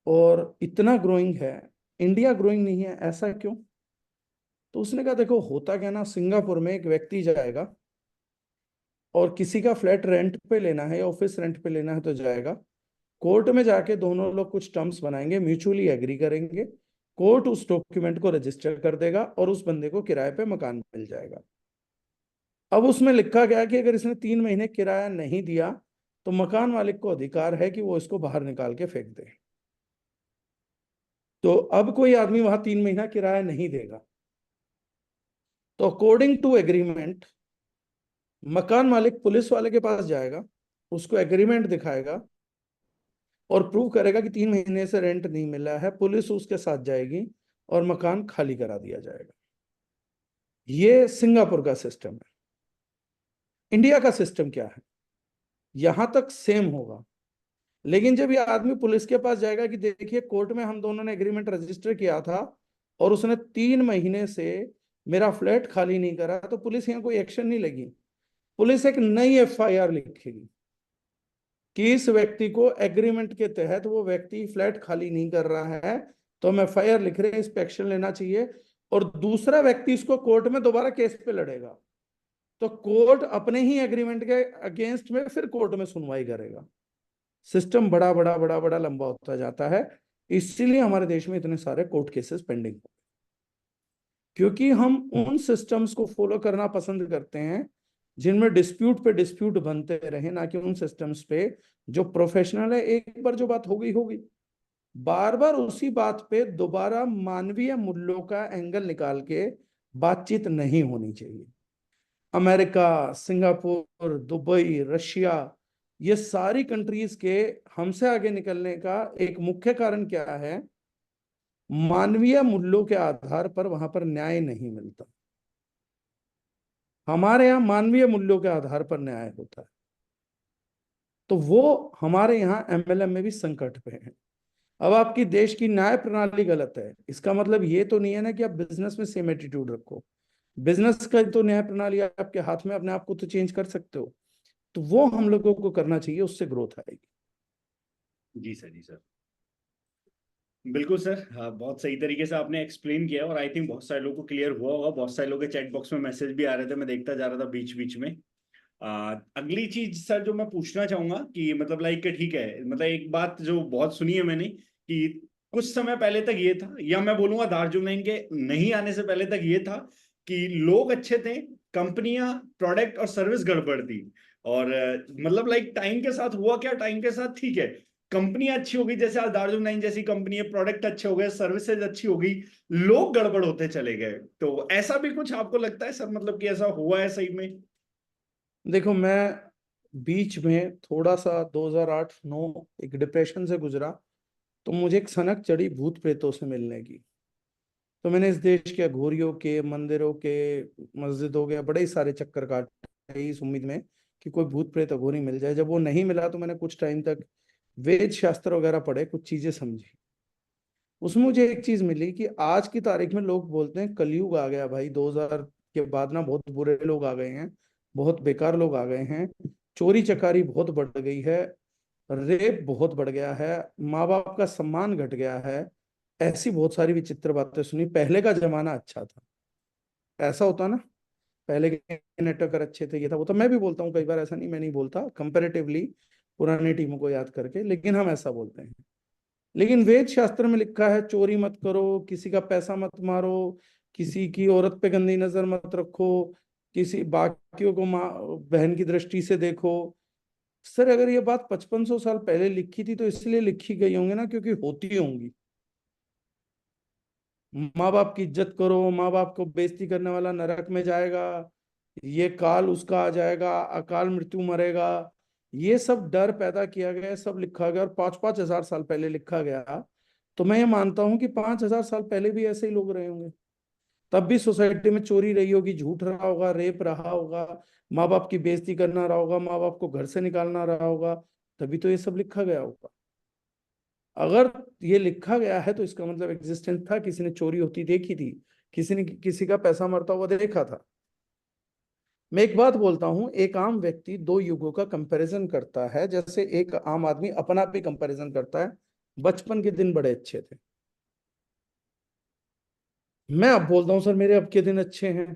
और इतना ग्रोइंग है, इंडिया ग्रोइंग नहीं है, ऐसा क्यों? तो उसने कहा देखो होता क्या ना, सिंगापुर में एक व्यक्ति जाएगा और किसी का फ्लैट रेंट पे लेना है या ऑफिस रेंट पे लेना है तो जाएगा, कोर्ट में जाके दोनों लोग कुछ टर्म्स बनाएंगे, म्यूचुअली एग्री करेंगे, कोर्ट उस डॉक्यूमेंट को रजिस्टर कर देगा और उस बंदे को किराए पे मकान मिल जाएगा। अब उसमें लिखा गया कि अगर इसने 3 महीने किराया नहीं दिया तो मकान मालिक को अधिकार है कि वो इसको बाहर निकाल के फेंक दे। तो अब कोई आदमी वहां 3 महीना किराया नहीं देगा, तो अकॉर्डिंग टू एग्रीमेंट मकान मालिक पुलिस वाले के पास जाएगा, उसको एग्रीमेंट दिखाएगा और प्रूव करेगा कि 3 महीने से रेंट नहीं मिला है, पुलिस उसके साथ जाएगी और मकान खाली करा दिया जाएगा। ये सिंगापुर का सिस्टम है। इंडिया का सिस्टम क्या है? यहां तक सेम होगा, लेकिन जब ये आदमी पुलिस के पास जाएगा कि देखिए कोर्ट में हम दोनों ने एग्रीमेंट रजिस्टर किया था और उसने 3 महीने से मेरा फ्लैट खाली नहीं करा, तो पुलिस यहाँ कोई एक्शन नहीं लगी। पुलिस एक नई एफआईआर लिखेगी कि इस व्यक्ति को एग्रीमेंट के तहत वो व्यक्ति फ्लैट खाली नहीं कर रहा है, तो हम एफआईआर लिख रहे हैं, इस पे एक्शन लेना चाहिए। और दूसरा व्यक्ति इसको कोर्ट में दोबारा केस पे लड़ेगा, तो कोर्ट अपने ही एग्रीमेंट के अगेंस्ट में फिर कोर्ट में सुनवाई करेगा। सिस्टम बड़ा बड़ा बड़ा बड़ा लंबा होता जाता है, इसीलिए हमारे देश में इतने सारे कोर्ट केसेस पेंडिंग, क्योंकि हम उन सिस्टम्स को फॉलो करना पसंद करते हैं जिनमें डिस्प्यूट पे डिस्प्यूट बनते रहे, ना कि उन सिस्टम्स पे जो प्रोफेशनल है। एक बार जो बात हो गई होगी, बार बार उसी बात पे दोबारा मानवीय मूल्यों का एंगल निकाल के बातचीत नहीं होनी चाहिए। अमेरिका, सिंगापुर, दुबई, रशिया, ये सारी कंट्रीज के हमसे आगे निकलने का एक मुख्य कारण क्या है? मानवीय मूल्यों के आधार पर वहां पर न्याय नहीं मिलता। हमारे यहाँ मानवीय मूल्यों के आधार पर न्याय होता है, तो वो हमारे यहाँ एमएलएम में भी संकट पे है। अब आपकी देश की न्याय प्रणाली गलत है, इसका मतलब ये तो नहीं है ना कि आप बिजनेस में सेम एटीट्यूड रखो। बिजनेस का तो न्याय प्रणाली आपके हाथ में, अपने आप को तो चेंज कर सकते हो, तो वो हम लोगों को करना चाहिए, उससे ग्रोथ आएगी। जी सर, जी सर, बिल्कुल सर। हाँ, बहुत सही तरीके से आपने एक्सप्लेन किया और आई थिंक बहुत सारे लोगों को क्लियर हुआ होगा। बहुत सारे लोगों के चैट बॉक्स में मैसेज भी आ रहे थे, मैं देखता जा रहा था बीच बीच में। अगली चीज सर जो मैं पूछना चाहूंगा कि मतलब लाइक ठीक है, मतलब एक बात जो बहुत सुनी है मैंने कि कुछ समय पहले तक ये था, या मैं बोलूंगा दार्जिलिंग के नहीं आने से पहले तक ये था कि लोग अच्छे थे, कंपनियां, प्रोडक्ट और सर्विस गड़बड़ थी। और मतलब लाइक टाइम के साथ हुआ क्या, टाइम के साथ ठीक है कंपनी अच्छी हो गई, जैसे आज दार्जिलिंग जैसी कंपनी है, प्रोडक्ट अच्छे हो गए, सर्विसेज अच्छी हो गई, लोग गड़बड़ होते चले गए। तो ऐसा भी कुछ आपको लगता है सर, मतलब कि ऐसा हुआ है सही में? देखो, मैं बीच में थोड़ा सा 2008-9 एक डिप्रेशन से गुजरा, तो मुझे एक सनक चढ़ी भूत प्रेतों से मिलने की। तो मैंने इस देश के अघोरियों के, मंदिरों के, मस्जिदों के बड़े ही सारे चक्कर काटे इस उम्मीद में कि कोई भूत प्रेत अघोरी मिल जाए। जब वो नहीं मिला तो मैंने कुछ टाइम तक वेद शास्त्र वगैरह पढ़े, कुछ चीजें समझी। उसमें मुझे एक चीज मिली कि आज की तारीख में लोग बोलते हैं कलयुग आ गया भाई, 2000 के बाद ना बहुत बुरे लोग आ गए हैं, बहुत बेकार लोग आ गए हैं, चोरी चकारी बहुत बढ़ गई है, रेप बहुत बढ़ गया है, माँ बाप का सम्मान घट गया है। ऐसी बहुत सारी विचित्र बातें सुनी। पहले का जमाना अच्छा था, ऐसा होता ना, पहले के नेटवर्कर अच्छे थे, ये था वो था। मैं भी बोलता हूँ कई बार, ऐसा नहीं मैं नहीं बोलता, कंपेरेटिवली पुरानी टीमों को याद करके, लेकिन हम ऐसा बोलते हैं। लेकिन वेद शास्त्र में लिखा है चोरी मत करो, किसी का पैसा मत मारो, किसी की औरत पे गंदी नजर मत रखो, किसी बाकियों को माँ बहन की दृष्टि से देखो। सर अगर ये बात 5500 साल पहले लिखी थी तो इसलिए लिखी गई होंगी ना क्योंकि होती होंगी। माँ बाप की इज्जत करो, माँ बाप को बेइज्जती करने वाला नरक में जाएगा, ये काल उसका आ जाएगा, अकाल मृत्यु मरेगा। ये सब डर पैदा किया गया, सब लिखा गया और 5-5 हजार साल पहले लिखा गया। तो मैं ये मानता हूं कि 5 हजार साल पहले भी ऐसे ही लोग रहे होंगे। तब भी सोसाइटी में चोरी रही होगी, झूठ रहा होगा, रेप रहा होगा, माँ बाप की बेइज्जती करना रहा होगा, माँ बाप को घर से निकालना रहा होगा। तभी तो ये सब लिखा गया होगा। अगर ये लिखा गया है तो इसका मतलब एग्जिस्टेंस था, किसी ने चोरी होती देखी थी, किसी ने किसी का पैसा मरता हुआ देखा था। मैं एक बात बोलता हूं, एक आम व्यक्ति दो युगों का कंपैरिजन करता है, जैसे एक आम आदमी अपना भी कंपैरिजन करता है। बचपन के दिन बड़े अच्छे थे, मैं अब बोलता हूँ सर मेरे अब के दिन अच्छे हैं।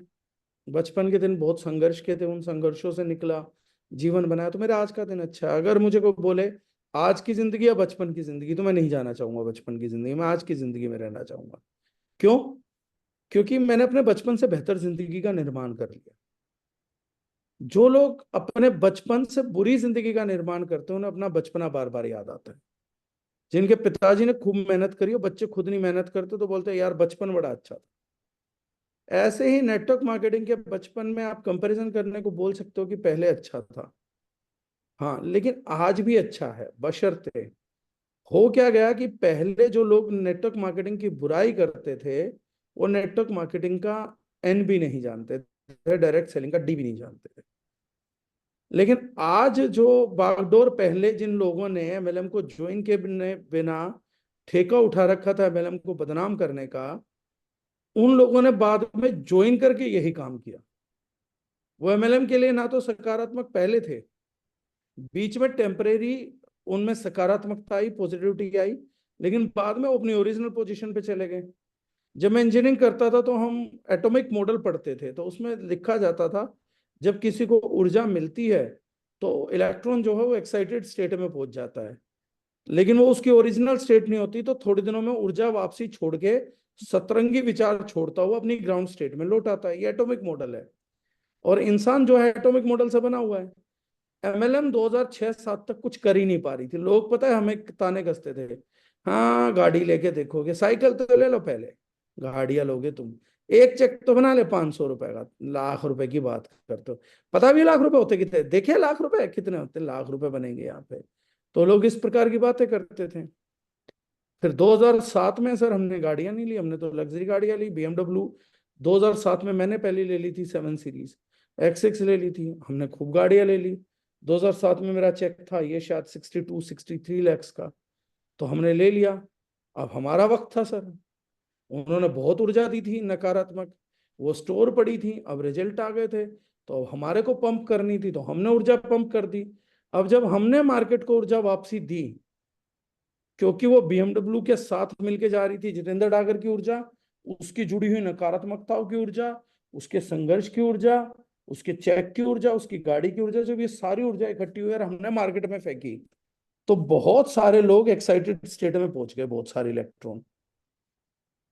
बचपन के दिन बहुत संघर्ष के थे, उन संघर्षों से निकला, जीवन बनाया, तो मेरा आज का दिन अच्छा है। अगर मुझे कोई बोले आज की जिंदगी या बचपन की जिंदगी, तो मैं नहीं जाना चाहूंगा बचपन की जिंदगी में, आज की जिंदगी में रहना चाहूंगा। क्यों? क्योंकि मैंने अपने बचपन से बेहतर जिंदगी का निर्माण कर लिया। जो लोग अपने बचपन से बुरी जिंदगी का निर्माण करते हैं उन्हें अपना बचपना बार बार याद आता है। जिनके पिताजी ने खूब मेहनत करी और बच्चे खुद नहीं मेहनत करते तो बोलते हैं यार बचपन बड़ा अच्छा था। ऐसे ही नेटवर्क मार्केटिंग के बचपन में आप कंपैरिजन करने को बोल सकते हो कि पहले अच्छा था, हाँ, लेकिन आज भी अच्छा है, बशर्ते हो क्या गया कि पहले जो लोग नेटवर्क मार्केटिंग की बुराई करते थे वो नेटवर्क मार्केटिंग का एन भी नहीं जानते थे, डायरेक्ट सेलिंग का डी भी नहीं जानते थे। लेकिन आज जो बागडोर पहले जिन लोगों ने एमएलएम को ज्वाइन के बिना ठेका उठा रखा था एमएलएम को बदनाम करने का, उन लोगों ने बाद में ज्वाइन करके यही काम किया। वो एमएलएम के लिए ना तो सकारात्मक पहले थे, बीच में टेम्परेरी उनमें सकारात्मकता आई, पॉजिटिविटी आई, लेकिन बाद में वो अपनी ओरिजिनल पोजीशन पे चले गए। जब मैं इंजीनियरिंग करता था तो हम एटॉमिक मॉडल पढ़ते थे, तो उसमें लिखा जाता था जब किसी को ऊर्जा मिलती है तो इलेक्ट्रॉन जो है वो एक्साइटेड स्टेट में पहुंच जाता है, लेकिन वो उसकी ओरिजिनल स्टेट नहीं होती, तो थोड़े दिनों में ऊर्जा वापसी छोड़ के सतरंगी विचार छोड़ता हुआ अपनी ग्राउंड स्टेट में लौट आता है। ये एटॉमिक मॉडल है और इंसान जो है एटॉमिक मॉडल से बना हुआ है। एमएलएम 2006-7 तक कुछ कर ही नहीं पा रही थी, लोग पता है हमें ताने कसते थे, हाँ गाड़ी लेके देखोगे, साइकिल तो ले लो पहले, गाड़ियां लोगे तुम, एक चेक तो बना ले 500 रुपए का, लाख रुपए की बात करते हो, पता भी लाख रुपए होते कितने, देखे लाख रुपए कितने होते, लाख रुपए बनेंगे यहाँ पे। तो लोग इस प्रकार की बातें करते थे। फिर 2007 में सर हमने गाड़ियां नहीं ली, हमने तो लग्जरी गाड़ियां ली, बीएमडब्ल्यू 2007 में मैंने पहले ले ली थी 7 सीरीज, X6 ले ली थी, हमने खूब गाड़ियां ले ली। 2007 में मेरा चेक था ये शायद 62-63 लाख का, तो हमने ले लिया। अब हमारा वक्त था सर, उन्होंने बहुत ऊर्जा दी थी नकारात्मक, वो स्टोर पड़ी थी, अब रिजल्ट आ गए थे, तो अब हमारे को पंप करनी थी तो हमने ऊर्जा पंप कर दी। अब जब हमने मार्केट को ऊर्जा वापसी दी, क्योंकि वो बीएमडब्ल्यू के साथ मिलके जा रही थी जितेंद्र डागर की ऊर्जा, उसकी जुड़ी हुई नकारात्मकताओं की ऊर्जा, उसके संघर्ष की ऊर्जा, उसके चेक की ऊर्जा, उसकी गाड़ी की ऊर्जा, जब ये सारी ऊर्जा इकट्ठी हुई और हमने मार्केट में फेंकी, तो बहुत सारे लोग एक्साइटेड स्टेट में पहुंच गए, बहुत सारे इलेक्ट्रॉन।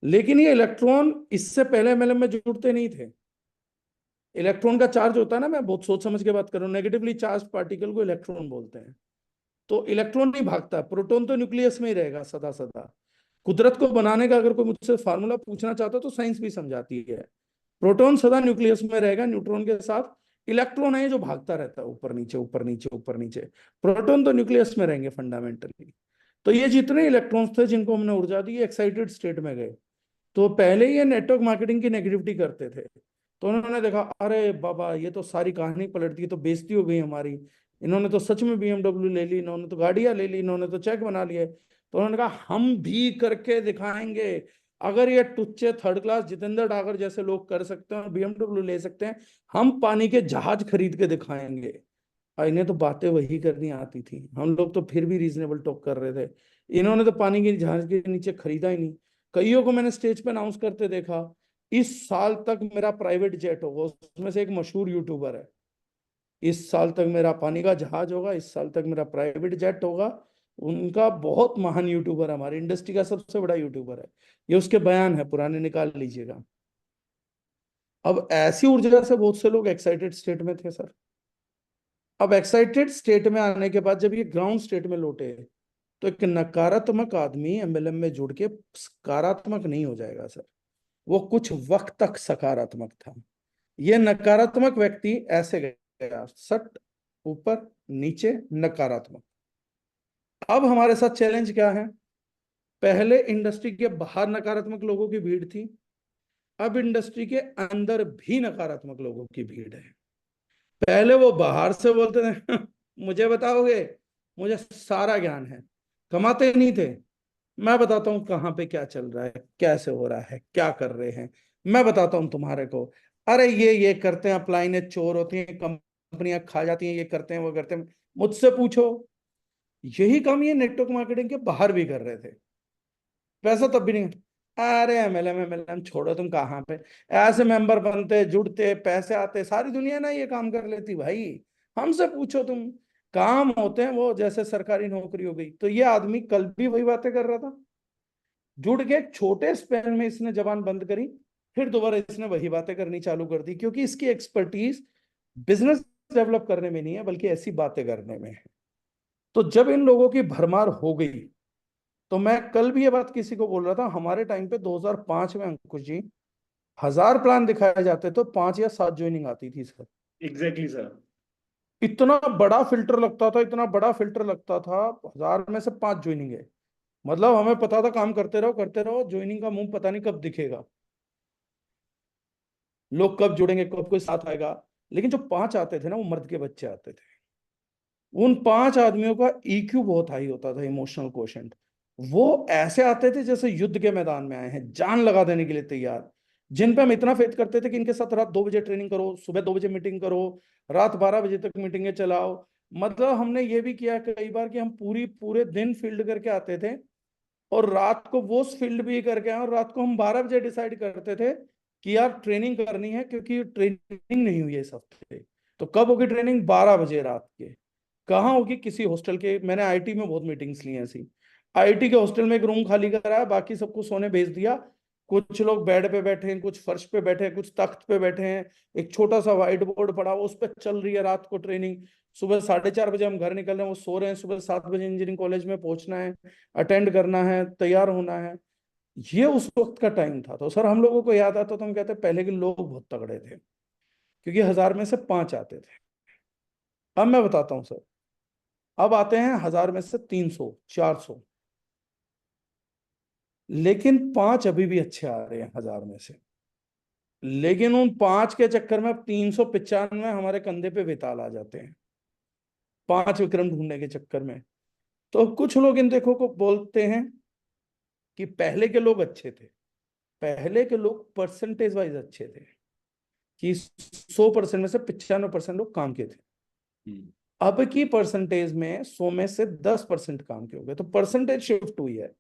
लेकिन ये इलेक्ट्रॉन इससे पहले एमएलएम में जुड़ते नहीं थे। इलेक्ट्रॉन का चार्ज होता है ना, मैं बहुत सोच समझ के बात कर रहा हूँ, नेगेटिवली चार्ज पार्टिकल को इलेक्ट्रॉन बोलते हैं। तो इलेक्ट्रॉन नहीं भागता, प्रोटॉन तो न्यूक्लियस में ही रहेगा सदा सदा। कुदरत को बनाने का अगर कोई मुझसे फार्मूला पूछना चाहता तो साइंस भी समझाती है, प्रोटॉन सदा न्यूक्लियस में रहेगा न्यूट्रॉन के साथ, इलेक्ट्रॉन है जो भागता रहता है ऊपर नीचे ऊपर नीचे ऊपर नीचे, प्रोटॉन तो न्यूक्लियस में रहेंगे फंडामेंटली। तो ये जितने इलेक्ट्रॉन्स थे जिनको हमने ऊर्जा दी एक्साइटेड स्टेट में गए। तो पहले ही ये नेटवर्क मार्केटिंग की नेगेटिविटी करते थे, तो उन्होंने देखा अरे बाबा ये तो सारी कहानी पलट दी, तो बेइज्जती हो गई हमारी, इन्होंने तो सच में बीएमडब्ल्यू ले ली, इन्होंने तो गाड़ियां ले ली, इन्होंने तो चेक बना लिए। तो उन्होंने कहा हम भी करके दिखाएंगे, अगर ये टुच्चे थर्ड क्लास जितेंद्र डागर जैसे लोग कर सकते हैं और बीएमडब्ल्यू ले सकते हैं, हम पानी के जहाज खरीद के दिखाएंगे। और इन्हें तो बातें वही करनी आती थी, हम लोग तो फिर भी रीजनेबल टॉक कर रहे थे, इन्होंने तो पानी के जहाज के नीचे खरीदा ही नहीं। कईयों को मैंने स्टेज पे अनाउंस करते देखा, इस साल तक मेरा प्राइवेट जेट होगा, उसमें से एक मशहूर यूट्यूबर है, इस साल तक मेरा पानी का जहाज होगा, इस साल तक मेरा प्राइवेट जेट होगा। उनका बहुत महान यूट्यूबर है, हमारी इंडस्ट्री का सबसे बड़ा यूट्यूबर है, ये उसके बयान है पुराने, निकाल लीजिएगा। अब ऐसी ऊर्जा से बहुत से लोग एक्साइटेड स्टेट में थे सर। अब एक्साइटेड स्टेट में आने के बाद जब ये ग्राउंड स्टेट में लौटे, तो एक नकारात्मक आदमी एमएलएम में जुड़ के सकारात्मक नहीं हो जाएगा सर। वो कुछ वक्त तक सकारात्मक था। ये नकारात्मक व्यक्ति ऐसे गया सट, ऊपर नीचे, नकारात्मक। अब हमारे साथ चैलेंज क्या है? पहले इंडस्ट्री के बाहर नकारात्मक लोगों की भीड़ थी, अब इंडस्ट्री के अंदर भी नकारात्मक लोगों की भीड़ है। पहले वो बाहर से बोलते थे मुझे बताओगे, मुझे सारा ज्ञान है। कमाते नहीं थे। मैं बताता हूँ कहाँ पे क्या चल रहा है, कैसे हो रहा है, क्या कर रहे हैं, मैं बताता हूँ तुम्हारे को। अरे ये करते हैं, अप्लाइनें चोर होती हैं, कंपनियां खा जाती हैं, ये करते हैं वो करते हैं, मुझसे पूछो। यही काम ये नेटवर्क मार्केटिंग के बाहर भी कर रहे थे। पैसा तब भी नहीं। अरे एमएलएम एमएलएम छोड़ो, तुम कहाँ पे, ऐसे मेंबर बनते जुड़ते पैसे आते, सारी दुनिया ना ये काम कर लेती भाई। हमसे पूछो तुम। काम होते हैं वो जैसे सरकारी नौकरी हो गई। तो ये आदमी कल भी वही बातें कर रहा था, जुड़ के छोटे स्पैन में इसने जबान बंद करी, फिर दोबारा इसने वही बातें करनी चालू कर दी, क्योंकि इसकी एक्सपर्टीज बिजनेस डेवलप करने में नहीं है बल्कि ऐसी बातें करने में है। तो जब इन लोगों की भरमार हो गई, तो मैं कल भी ये बात किसी को बोल रहा था, हमारे टाइम पे 2005 में अंकुश जी, 1000 प्लान दिखाए जाते तो 5 या 7 ज्वाइनिंग आती थी सर। Exactly sir. इतना बड़ा फिल्टर लगता था, इतना बड़ा फिल्टर लगता था, 1000 में से 5 ज्वाइनिंग है। मतलब हमें पता था काम करते रहो, ज्वाइनिंग का मुंह पता नहीं कब दिखेगा, लोग कब जुड़ेंगे, कब कोई साथ आएगा। लेकिन जो 5 आते थे ना, वो मर्द के बच्चे आते थे। उन 5 आदमियों का ईक्यू बहुत हाई होता था, इमोशनल कोशेंट। वो ऐसे आते थे जैसे युद्ध के मैदान में आए हैं, जान लगा देने के लिए तैयार। जिन पे हम इतना फेथ करते थे कि इनके साथ रात 2 बजे ट्रेनिंग करो, सुबह 2 बजे मीटिंग करो, रात 12 बजे तक मीटिंगें चलाओ। मतलब हमने ये भी किया कई बार कि हम पूरे दिन फील्ड करके आते थे, और रात को वो फील्ड भी करके आए, और रात को हम 12 बजे डिसाइड करते थे कि यार ट्रेनिंग करनी है, क्योंकि ट्रेनिंग नहीं हुई है इस हफ्ते। तो कब होगी ट्रेनिंग? 12 बजे रात के। कहाँ होगी? किसी हॉस्टल के। मैंने आईटी में बहुत मीटिंग्स ली हैं ऐसी। आईटी के हॉस्टल में एक रूम खाली कराया, बाकी सबको सोने भेज दिया। कुछ लोग बेड पे बैठे हैं, कुछ फर्श पे बैठे हैं, कुछ तख्त पे बैठे हैं। एक छोटा सा व्हाइट बोर्ड पड़ा हुआ, उस पर चल रही है रात को ट्रेनिंग। सुबह 4:30 बजे हम घर निकल रहे हैं, वो सो रहे हैं। सुबह 7 बजे इंजीनियरिंग कॉलेज में पहुंचना है, अटेंड करना है, तैयार होना है। ये उस वक्त का टाइम था। तो सर हम लोगों को याद आता तो हम कहते पहले के लोग बहुत तगड़े थे, क्योंकि 1000 में से 5 आते थे। अब मैं बताता हूँ सर, अब आते हैं 1000 में से 300 400, लेकिन 5 अभी भी अच्छे आ रहे हैं 1000 में से। लेकिन उन 5 के चक्कर में अब 395 हमारे कंधे पे बेताल आ जाते हैं, 5 विक्रम ढूंढने के चक्कर में। तो कुछ लोग इन देखो को बोलते हैं कि पहले के लोग अच्छे थे। पहले के लोग परसेंटेज वाइज अच्छे थे, कि 100% में से 95% लोग काम के थे। अब की परसेंटेज में 100 में से 10% काम के हो गए, तो परसेंटेज शिफ्ट हुई है।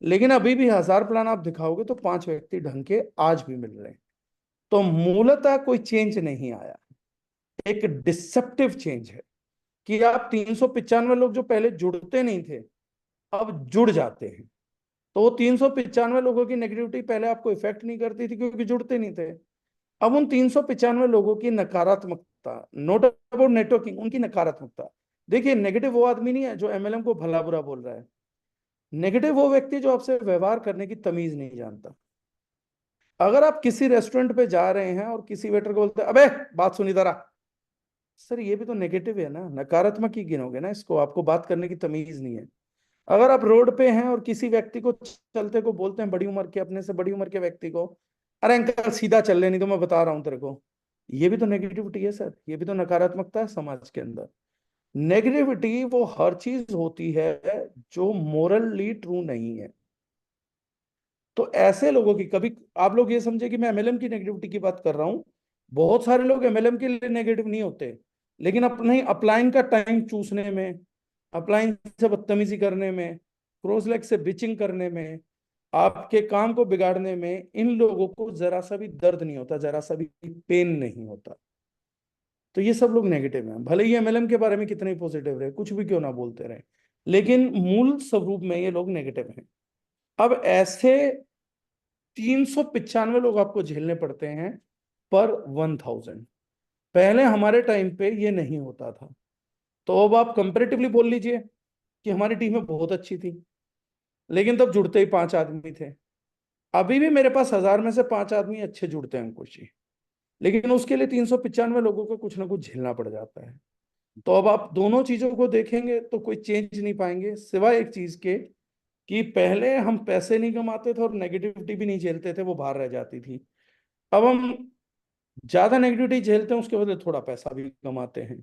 लेकिन अभी भी 1000 प्लान आप दिखाओगे तो 5 व्यक्ति ढंग के आज भी मिल रहे हैं। तो मूलतः कोई चेंज नहीं आया, एक डिसेप्टिव चेंज है कि आप 395 लोग जो पहले जुड़ते नहीं थे, अब जुड़ जाते हैं। तो वो 395 लोगों की नेगेटिविटी पहले आपको इफेक्ट नहीं करती थी, क्योंकि जुड़ते नहीं थे। अब उन 395 लोगों की नकारात्मकता, नोट अबाउट नेटवर्किंग, उनकी नकारात्मकता। देखिए, नेगेटिव वो आदमी नहीं है जो एमएलएम को भला बुरा बोल रहा है। नेगेटिव वो व्यक्ति जो आपसे व्यवहार करने की तमीज नहीं जानता। अगर आप किसी रेस्टोरेंट पे जा रहे हैं और किसी वेटर को बोलते हैं, अबे बात सुनी जरा, सर ये भी तो नेगेटिव है ना, नकारात्मक ही गिनोगे ना इसको, आपको बात करने की तमीज नहीं है। अगर आप रोड पे हैं और किसी व्यक्ति को चलते को बोलते हैं, बड़ी उम्र के, अपने से बड़ी उम्र के व्यक्ति को, अरे अंकल सीधा चल ले नहीं तो मैं बता रहा हूं तेरे को, ये भी तो नेगेटिविटी है सर, ये भी तो नकारात्मकता है समाज के अंदर। नेगेटिविटी वो हर चीज होती है जो मोरली ट्रू नहीं है। तो ऐसे लोगों की कभी, आप लोग ये समझे कि मैं एमएलएम की नेगेटिविटी की बात कर रहा हूं। बहुत सारे लोग एमएलएम के लिए नेगेटिव नहीं होते, लेकिन अपने अपलाइन का टाइम चूसने में, अपलाइन से बदतमीजी करने में, क्रॉस लेग से बिचिंग करने में, आपके काम को बिगाड़ने में, इन लोगों को जरा सा भी दर्द नहीं होता, जरा सा भी पेन नहीं होता। तो ये सब लोग नेगेटिव हैं, भले ही एमएलएम के बारे में कितने ही पॉजिटिव रहे, कुछ भी क्यों ना बोलते रहे, लेकिन मूल स्वरूप में ये लोग नेगेटिव हैं। अब ऐसे 395 लोग आपको झेलने पड़ते हैं पर 1000। पहले हमारे टाइम पे ये नहीं होता था। तो अब आप कंपेरेटिवली बोल लीजिए कि हमारी टीमें बहुत अच्छी थी, लेकिन तब जुड़ते ही 5 आदमी थे। अभी भी मेरे पास 1000 में से 5 आदमी अच्छे जुड़ते हैं अंकुश जी, लेकिन उसके लिए 395 लोगों को कुछ ना कुछ झेलना पड़ जाता है। तो अब आप दोनों चीजों को देखेंगे तो कोई चेंज नहीं पाएंगे, सिवाय एक चीज के कि पहले हम पैसे नहीं कमाते थे और नेगेटिविटी भी नहीं झेलते थे, वो बाहर रह जाती थी। अब हम ज्यादा नेगेटिविटी झेलते हैं, उसके बदले थोड़ा पैसा भी कमाते हैं।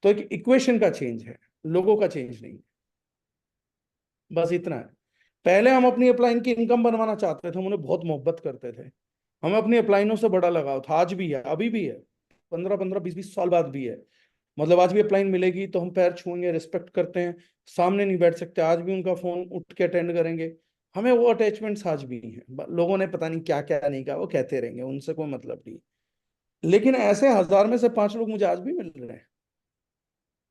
तो एक इक्वेशन का चेंज है, लोगों का चेंज नहीं। बस इतना है। पहले हम अपनी अपलाइन की इनकम बनवाना चाहते थे, हम उन्हें बहुत मोहब्बत करते थे, हमें अपनी अपलाइनों से बड़ा लगाव था, आज भी है, अभी भी है, 15-15 20-20 साल बाद भी है। मतलब आज भी अपलाइन मिलेगी तो हम पैर छूएंगे, रिस्पेक्ट करते हैं, सामने नहीं बैठ सकते, आज भी उनका फोन उठ के अटेंड करेंगे। हमें वो अटैचमेंट्स आज भी हैं। लोगों ने पता नहीं क्या क्या नहीं कहा, वो कहते रहेंगे, उनसे कोई मतलब नहीं। लेकिन ऐसे 1000 में से 5 लोग मुझे आज भी मिल रहे हैं।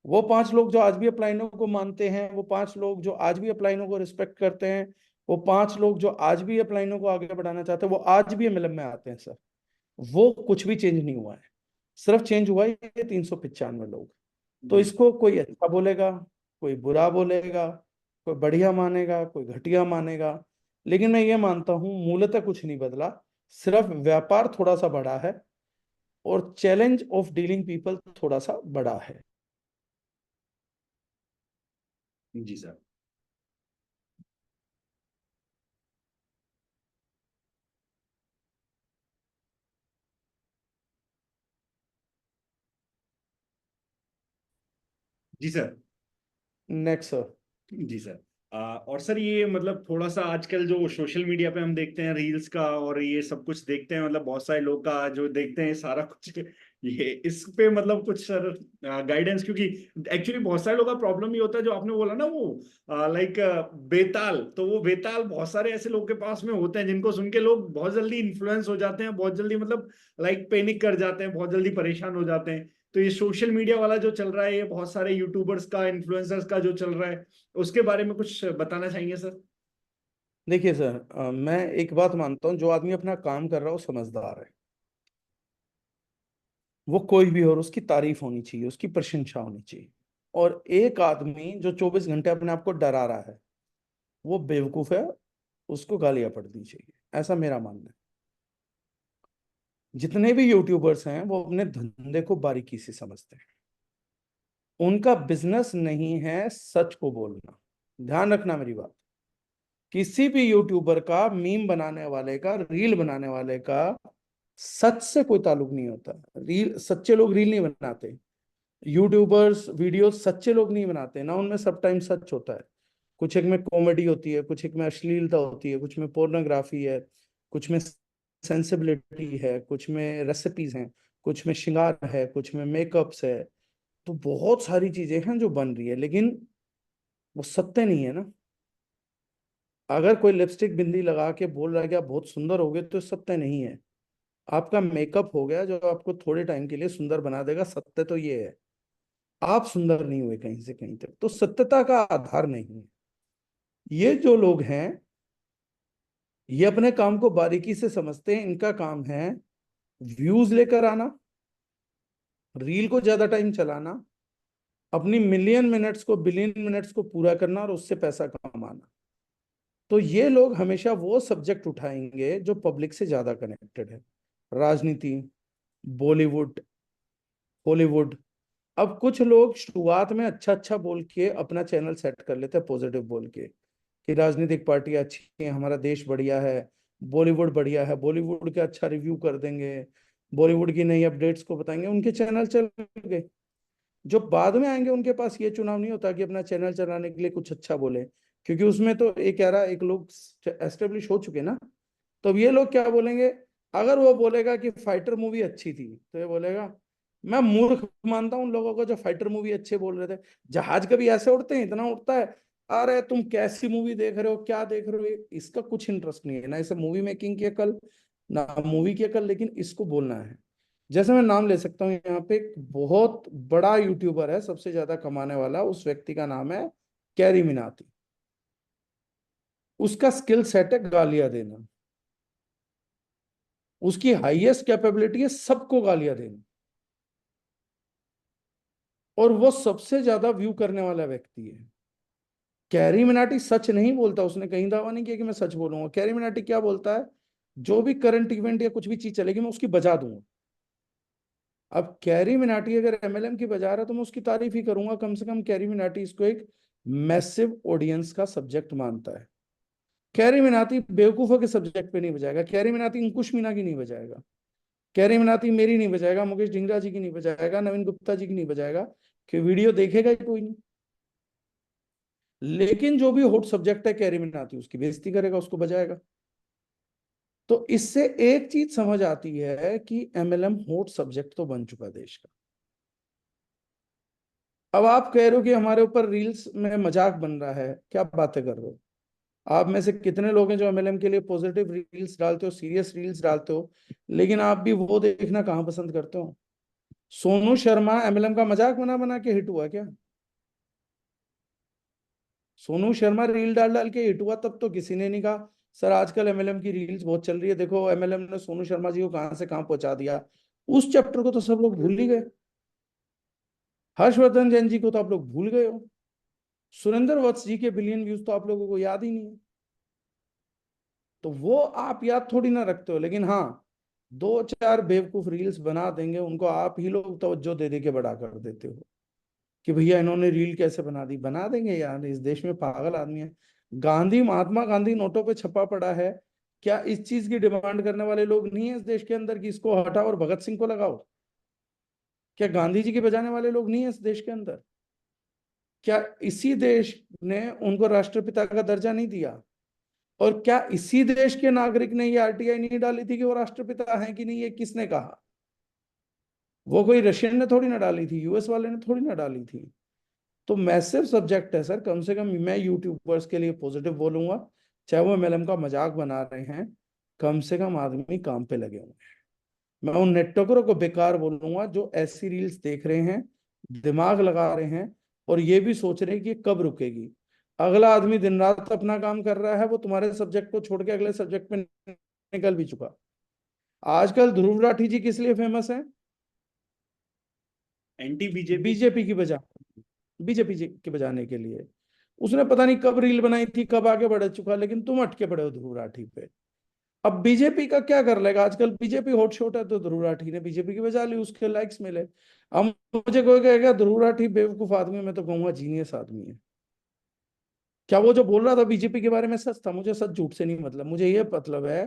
वो 5 लोग जो आज भी अपलाइनों को मानते हैं, वो 5 लोग जो आज भी अपलाइनों को रिस्पेक्ट करते हैं, वो 5 लोग जो आज भी अपलाइनों को आगे बढ़ाना चाहते हैं, वो आज भी एमएलएम में आते हैं सर। वो कुछ भी चेंज नहीं हुआ है, सिर्फ चेंज हुआ है ये 395 लोग। तो जी इसको कोई अच्छा बोलेगा, कोई बुरा बोलेगा, कोई बढ़िया मानेगा, कोई घटिया मानेगा, लेकिन मैं ये मानता हूं मूलतः कुछ नहीं बदला, सिर्फ व्यापार थोड़ा सा बड़ा है और चैलेंज ऑफ डीलिंग पीपल थोड़ा सा बड़ा है। जी सर। जी सर। Next sir. जी सर। और सर ये मतलब थोड़ा सा आजकल जो सोशल मीडिया पे हम देखते हैं रील्स का और ये सब कुछ देखते हैं, मतलब बहुत सारे लोग का जो देखते हैं सारा कुछ, ये इस पे मतलब कुछ सर गाइडेंस, क्योंकि एक्चुअली बहुत सारे लोग का प्रॉब्लम ये होता है जो आपने बोला ना वो लाइक बेताल, तो वो बेताल बहुत सारे ऐसे लोग के पास में होते हैं जिनको सुन के लोग बहुत जल्दी इन्फ्लुएंस हो जाते हैं, बहुत जल्दी मतलब लाइक पैनिक कर जाते हैं, बहुत जल्दी परेशान हो जाते हैं। तो ये सोशल मीडिया वाला जो चल रहा है, ये बहुत सारे यूट्यूबर्स का, इन्फ्लुएंसर्स का जो चल रहा है, उसके बारे में कुछ बताना चाहेंगे सर? देखिए सर, मैं एक बात मानता हूँ, जो आदमी अपना काम कर रहा है वो समझदार है। वो कोई भी हो, और उसकी तारीफ होनी चाहिए, उसकी प्रशंसा होनी चाहिए। और एक आदमी जो 24 घंटे अपने आप को डरा रहा है, वो बेवकूफ है, उसको गालियां पड़नी चाहिए, ऐसा मेरा मानना है। जितने भी यूट्यूबर्स हैं वो अपने धंधे को बारीकी से समझते हैं। उनका बिजनेस नहीं है सच को बोलना। ध्यान रखना मेरी बात। किसी भी यूट्यूबर का, मीम बनाने वाले का, रील बनाने वाले का सच से कोई ताल्लुक नहीं होता। रील, सच्चे लोग रील नहीं बनाते। यूट्यूबर्स वीडियो सच्चे लोग नहीं बनाते ना, उनमें सब टाइम सच होता है। कुछ एक में कॉमेडी होती है, कुछ एक में अश्लीलता होती है, कुछ में पोर्नोग्राफी है, कुछ में सेंसिबिलिटी है, कुछ में रेसिपीज हैं, कुछ में श्रृंगार है, कुछ में मेकअप्स है। तो बहुत सारी चीजें हैं जो बन रही है, लेकिन वो सत्य नहीं है ना। अगर कोई लिपस्टिक बिंदी लगा के बोल रहा है कि आप बहुत सुंदर हो गए, तो सत्य नहीं है। आपका मेकअप हो गया जो आपको थोड़े टाइम के लिए सुंदर बना देगा, सत्य तो ये है। आप सुंदर नहीं हुए कहीं से कहीं तक, तो सत्यता का आधार नहीं है। ये जो लोग हैं, ये अपने काम को बारीकी से समझते हैं। इनका काम है व्यूज लेकर आना, रील को ज्यादा टाइम चलाना, अपनी मिलियन मिनट्स को, बिलियन मिनट्स को पूरा करना और उससे पैसा कमाना। तो ये लोग हमेशा वो सब्जेक्ट उठाएंगे जो पब्लिक से ज्यादा कनेक्टेड है। राजनीति, बॉलीवुड, हॉलीवुड। अब कुछ लोग शुरुआत में अच्छा अच्छा बोल के अपना चैनल सेट कर लेते हैं, पॉजिटिव बोल के कि राजनीतिक पार्टियां अच्छी हैं, हमारा देश बढ़िया है, बॉलीवुड बढ़िया है, बॉलीवुड के अच्छा रिव्यू कर देंगे, बॉलीवुड की नई अपडेट्स को बताएंगे, उनके चैनल चल गए। जो बाद में आएंगे उनके पास ये चुनाव नहीं होता कि अपना चैनल चलाने के लिए कुछ अच्छा बोले, क्योंकि उसमें तो एक एरा, एक लोग एस्टेब्लिश हो चुके ना। तो अब ये लोग क्या बोलेंगे? अगर वो बोलेगा कि फाइटर मूवी अच्छी थी, तो ये बोलेगा, मैं मूर्ख मानता हूं उन लोगों को जो फाइटर मूवी अच्छे बोल रहे थे। जहाज कभी ऐसे उड़ते हैं, इतना उड़ता है, अरे तुम कैसी मूवी देख रहे हो, क्या देख रहे हो, इसका कुछ इंटरेस्ट नहीं है ना, इसे मूवी मेकिंग की अकल, ना मूवी की अकल, लेकिन इसको बोलना है। जैसे मैं नाम ले सकता हूँ, यहाँ पे एक बहुत बड़ा यूट्यूबर है, सबसे ज्यादा कमाने वाला, उस व्यक्ति का नाम है कैरी मिनाती। उसका स्किल सेट है गालियां देना। उसकी हाईएस्ट कैपेबिलिटी है सबको गालियां देनी, और वो सबसे ज्यादा व्यू करने वाला व्यक्ति है। कैरी मिनाटी सच नहीं बोलता, उसने कहीं दावा नहीं किया कि मैं सच बोलूंगा। कैरी मिनाटी क्या बोलता है, जो भी करंट इवेंट या कुछ भी चीज चलेगी मैं उसकी बजा दूंगा। अब कैरी मिनाटी अगर एमएलएम की बजा रहा है तो मैं उसकी तारीफ ही करूंगा, कम से कम कैरी मिनाटी इसको एक मैसिव ऑडियंस का सब्जेक्ट मानता है। कैरी मिनाटी बेवकूफों के सब्जेक्ट पे नहीं बजाएगा, कैरी मिनाटी अंकुश मीना की नहीं बजाएगा, कैरी मिनाटी मेरी नहीं बजाएगा, मुकेश ढिंगरा जी की नहीं बजाएगा, नवीन गुप्ता जी की नहीं बजाएगा, कि वीडियो देखेगा ही कोई नहीं। लेकिन जो भी हॉट सब्जेक्ट है कैरी मिनाटी उसकी बेइज्जती करेगा, उसको बजाएगा। तो इससे एक चीज समझ आती है कि एमएलएम हॉट सब्जेक्ट तो बन चुका देश का। अब आप कह रहे हो कि हमारे ऊपर रील्स में मजाक बन रहा है, क्या बातें कर रहे हो? आप में से कितने लोग हैं जो एमएलएम के लिए पॉजिटिव रील्स डालते हो, सीरियस रील्स डालते हो, लेकिन आप भी वो देखना कहाँ पसंद करते हो? सोनू शर्मा एमएलएम का मजाक बना बना के हिट हुआ क्या? सोनू शर्मा रील डाल डाल के हिट हुआ, तब तो किसी ने नहीं कहा सर आजकल एमएलएम की रील्स बहुत चल रही है, देखो एमएलएम ने सोनू शर्मा जी को कहां से कहां पहुंचा दिया। उस चैप्टर को तो सब लोग भूल ही गए। हर्षवर्धन जैन जी को तो आप लोग भूल गए हो। सुरेंद्र वत्स जी के बिलियन व्यूज तो आप लोगों को याद ही नहीं है। तो वो आप याद थोड़ी ना रखते हो, लेकिन हाँ, दो चार बेवकूफ रील्स बना देंगे, उनको आप ही लोग तवज्जो दे दे के बड़ा कर देते हो कि भैया इन्होंने रील कैसे बना दी। बना देंगे यार, इस देश में पागल आदमी है। गांधी, महात्मा गांधी नोटों पे छपा पड़ा है। क्या इस चीज की डिमांड करने वाले लोग नहीं है इस देश के अंदर कि इसको हटाओ और भगत सिंह को लगाओ? क्या गांधी जी की बजाने वाले लोग नहीं है इस देश के अंदर? क्या इसी देश ने उनको राष्ट्रपिता का दर्जा नहीं दिया? और क्या इसी देश के नागरिक ने ये आरटीआई नहीं डाली थी कि वो राष्ट्रपिता हैं कि नहीं? ये किसने कहा? वो कोई रशियन ने थोड़ी ना डाली थी, यूएस वाले ने थोड़ी ना डाली थी। तो मैसिव सब्जेक्ट है सर, कम से कम मैं यूट्यूबर्स के लिए पॉजिटिव बोलूंगा, चाहे वो एमएलएम का मजाक बना रहे हैं, कम से कम आदमी काम पे लगे हुए हैं। मैं उन नेटवर्करों को बेकार बोलूंगा जो ऐसी रील्स देख रहे हैं, दिमाग लगा रहे हैं, और ये भी सोच रहे हैं कि ये कब रुकेगी। अगला आदमी दिन रात अपना काम कर रहा है, वो तुम्हारे सब्जेक्ट को छोड़ के अगले सब्जेक्ट में निकल भी चुका। आजकल ध्रुव राठी जी किस लिए फेमस है? Anti BJP. बीजेपी की बजा बीजेपी के बजाने के लिए। उसने पता नहीं कब रील बनाई थी, कब आगे बढ़ चुका, लेकिन तुम अटके पड़े हो ध्रुव राठी पे। अब बीजेपी का क्या कर लेगा? आजकल बीजेपी हॉट शॉट है, तो ध्रुव राठी ने बीजेपी की बजा ली, उसके लाइक्स मिले। अब मुझे कोई कहेगा ध्रुव राठी बेवकूफ आदमी है, मैं तो कहूंगा जीनियस आदमी है। क्या वो जो बोल रहा था बीजेपी के बारे में सच था? मुझे सच झूठ से नहीं मतलब, मुझे ये मतलब है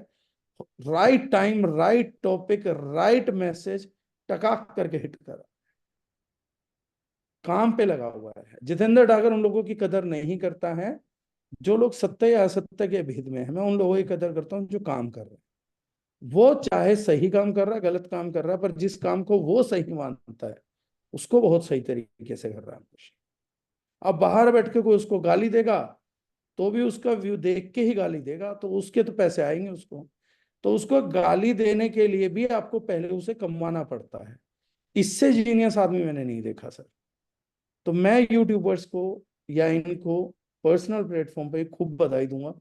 right time, right topic, right message टकाक करके हिट करा, काम पे लगा हुआ है। जितेंद्र डागर उन लोगों की कदर नहीं करता है जो लोग सत्य या असत्य के भेद में है। मैं उन लोगों की कदर करता हूँ जो काम कर रहे हैं। वो चाहे सही काम कर रहा है, गलत काम कर रहा है, पर जिस काम को वो सही मानता है उसको बहुत सही तरीके से कर रहा है। अब बाहर बैठ के कोई उसको गाली देगा तो भी उसका व्यू देख के ही गाली देगा, तो उसके तो पैसे आएंगे उसको। तो उसको गाली देने के लिए भी आपको पहले उसे कमवाना पड़ता है। इससे जीनियस आदमी मैंने नहीं देखा सर। तो मैं यूट्यूबर्स को या इनको पर्सनल प्लेटफॉर्म पे खूब बधाई दूंगा,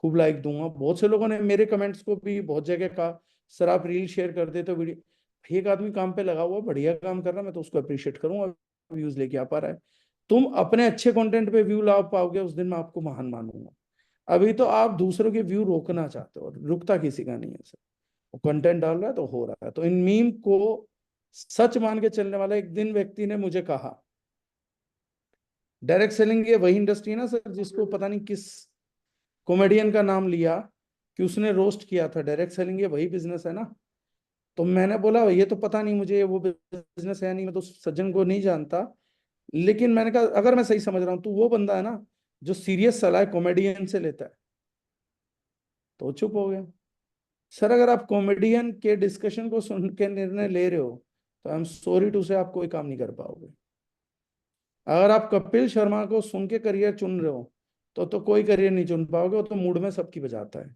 खूब लाइक दूंगा। बहुत से लोगों ने मेरे कमेंट्स को भी बहुत जगह कहा सर आप रील शेयर कर देते हो, वीडियो। एक आदमी काम पे लगा हुआ बढ़िया काम कर रहा है, मैं तो उसको अप्रिशिएट करूंगा, व्यूज लेके आ पा रहा है। तुम अपने अच्छे कंटेंट पे व्यू ला पाओगे उस दिन मैं आपको महान मानूंगा। अभी तो आप दूसरों के व्यू रोकना चाहते हो, रुकता किसी का नहीं है सर। वो कंटेंट डाल रहा है तो हो रहा है। तो इन मीम को सच मान के चलने वाला एक दिन व्यक्ति ने मुझे कहा, डायरेक्ट सेलिंग ये वही इंडस्ट्री है ना सर जिसको पता नहीं किस कॉमेडियन का नाम लिया कि उसने रोस्ट किया था। डायरेक्ट सेलिंग ये वही बिजनेस है ना? तो मैंने बोला ये तो पता नहीं मुझे वो बिजनेस है नहीं, मैं तो सज्जन को नहीं जानता। लेकिन मैंने कहा अगर मैं सही समझ रहा हूँ तो वो बंदा है ना जो सीरियस सलाह कॉमेडियन से लेता है। तो चुप हो गया। सर अगर आप कॉमेडियन के डिस्कशन को सुन के निर्णय ले रहे हो तो आई एम सॉरी टू से आप कोई काम नहीं कर पाओगे। अगर आप कपिल शर्मा को सुन के करियर चुन रहे हो तो कोई करियर नहीं चुन पाओगे। वो तो मूड में सबकी बजाता है,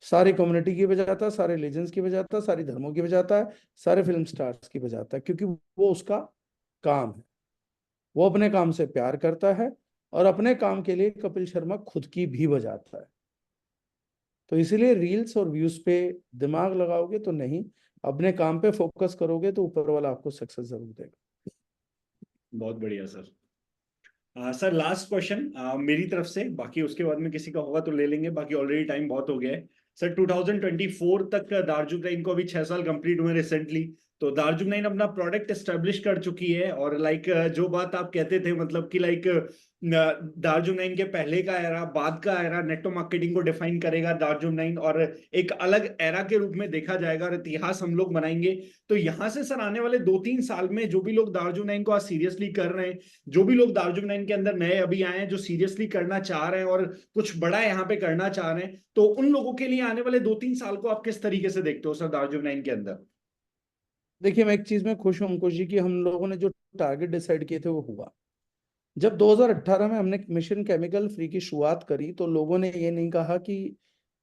सारी कम्युनिटी की बजाता है, सारे लेजेंड्स की बजाता है, सारी धर्मों की बजाता है, सारे फिल्म स्टार्स की बजाता है, क्योंकि वो उसका काम है। वो अपने काम से प्यार करता है और अपने काम के लिए कपिल शर्मा खुद की भी बजाता है। तो इसीलिए रील्स और व्यूज पे दिमाग लगाओगे तो नहीं, अपने काम पे फोकस करोगे तो ऊपर वाला आपको सक्सेस जरूर देगा। बहुत बढ़िया सर। सर लास्ट क्वेश्चन मेरी तरफ से, बाकी उसके बाद में किसी का होगा तो ले लेंगे, बाकी ऑलरेडी टाइम बहुत हो गया है। सर 2024 तक दार्जुक को अभी 6 साल कंप्लीट हुए रिसेंटली। तो दार्जुक अपना प्रोडक्ट एस्टेब्लिश कर चुकी है, और लाइक जो बात आप कहते थे मतलब कि लाइक दार्जुक के पहले का एरा, बाद का एरा नेटवर्क मार्केटिंग को डिफाइन करेगा दार्जुक, और एक अलग एरा के रूप में देखा जाएगा और इतिहास हम लोग बनाएंगे। तो यहाँ से सर आने वाले 2-3 साल में जो भी लोग दार्जुक को आज सीरियसली कर रहे हैं, जो भी लोग दार्जुक के अंदर नए अभी आए हैं जो सीरियसली करना चाह रहे हैं और कुछ बड़ा यहाँ पे करना चाह रहे हैं, तो उन लोगों के लिए आने वाले 2-3 साल को आप किस तरीके से देखते हो सर दार्जुक के अंदर? देखिए, मैं एक चीज में खुश हूं अंकुश जी की हम लोगों ने जो टारगेट डिसाइड किए थे वो हुआ। जब 2018 में हमने मिशन केमिकल फ्री की शुरुआत करी तो लोगों ने ये नहीं कहा कि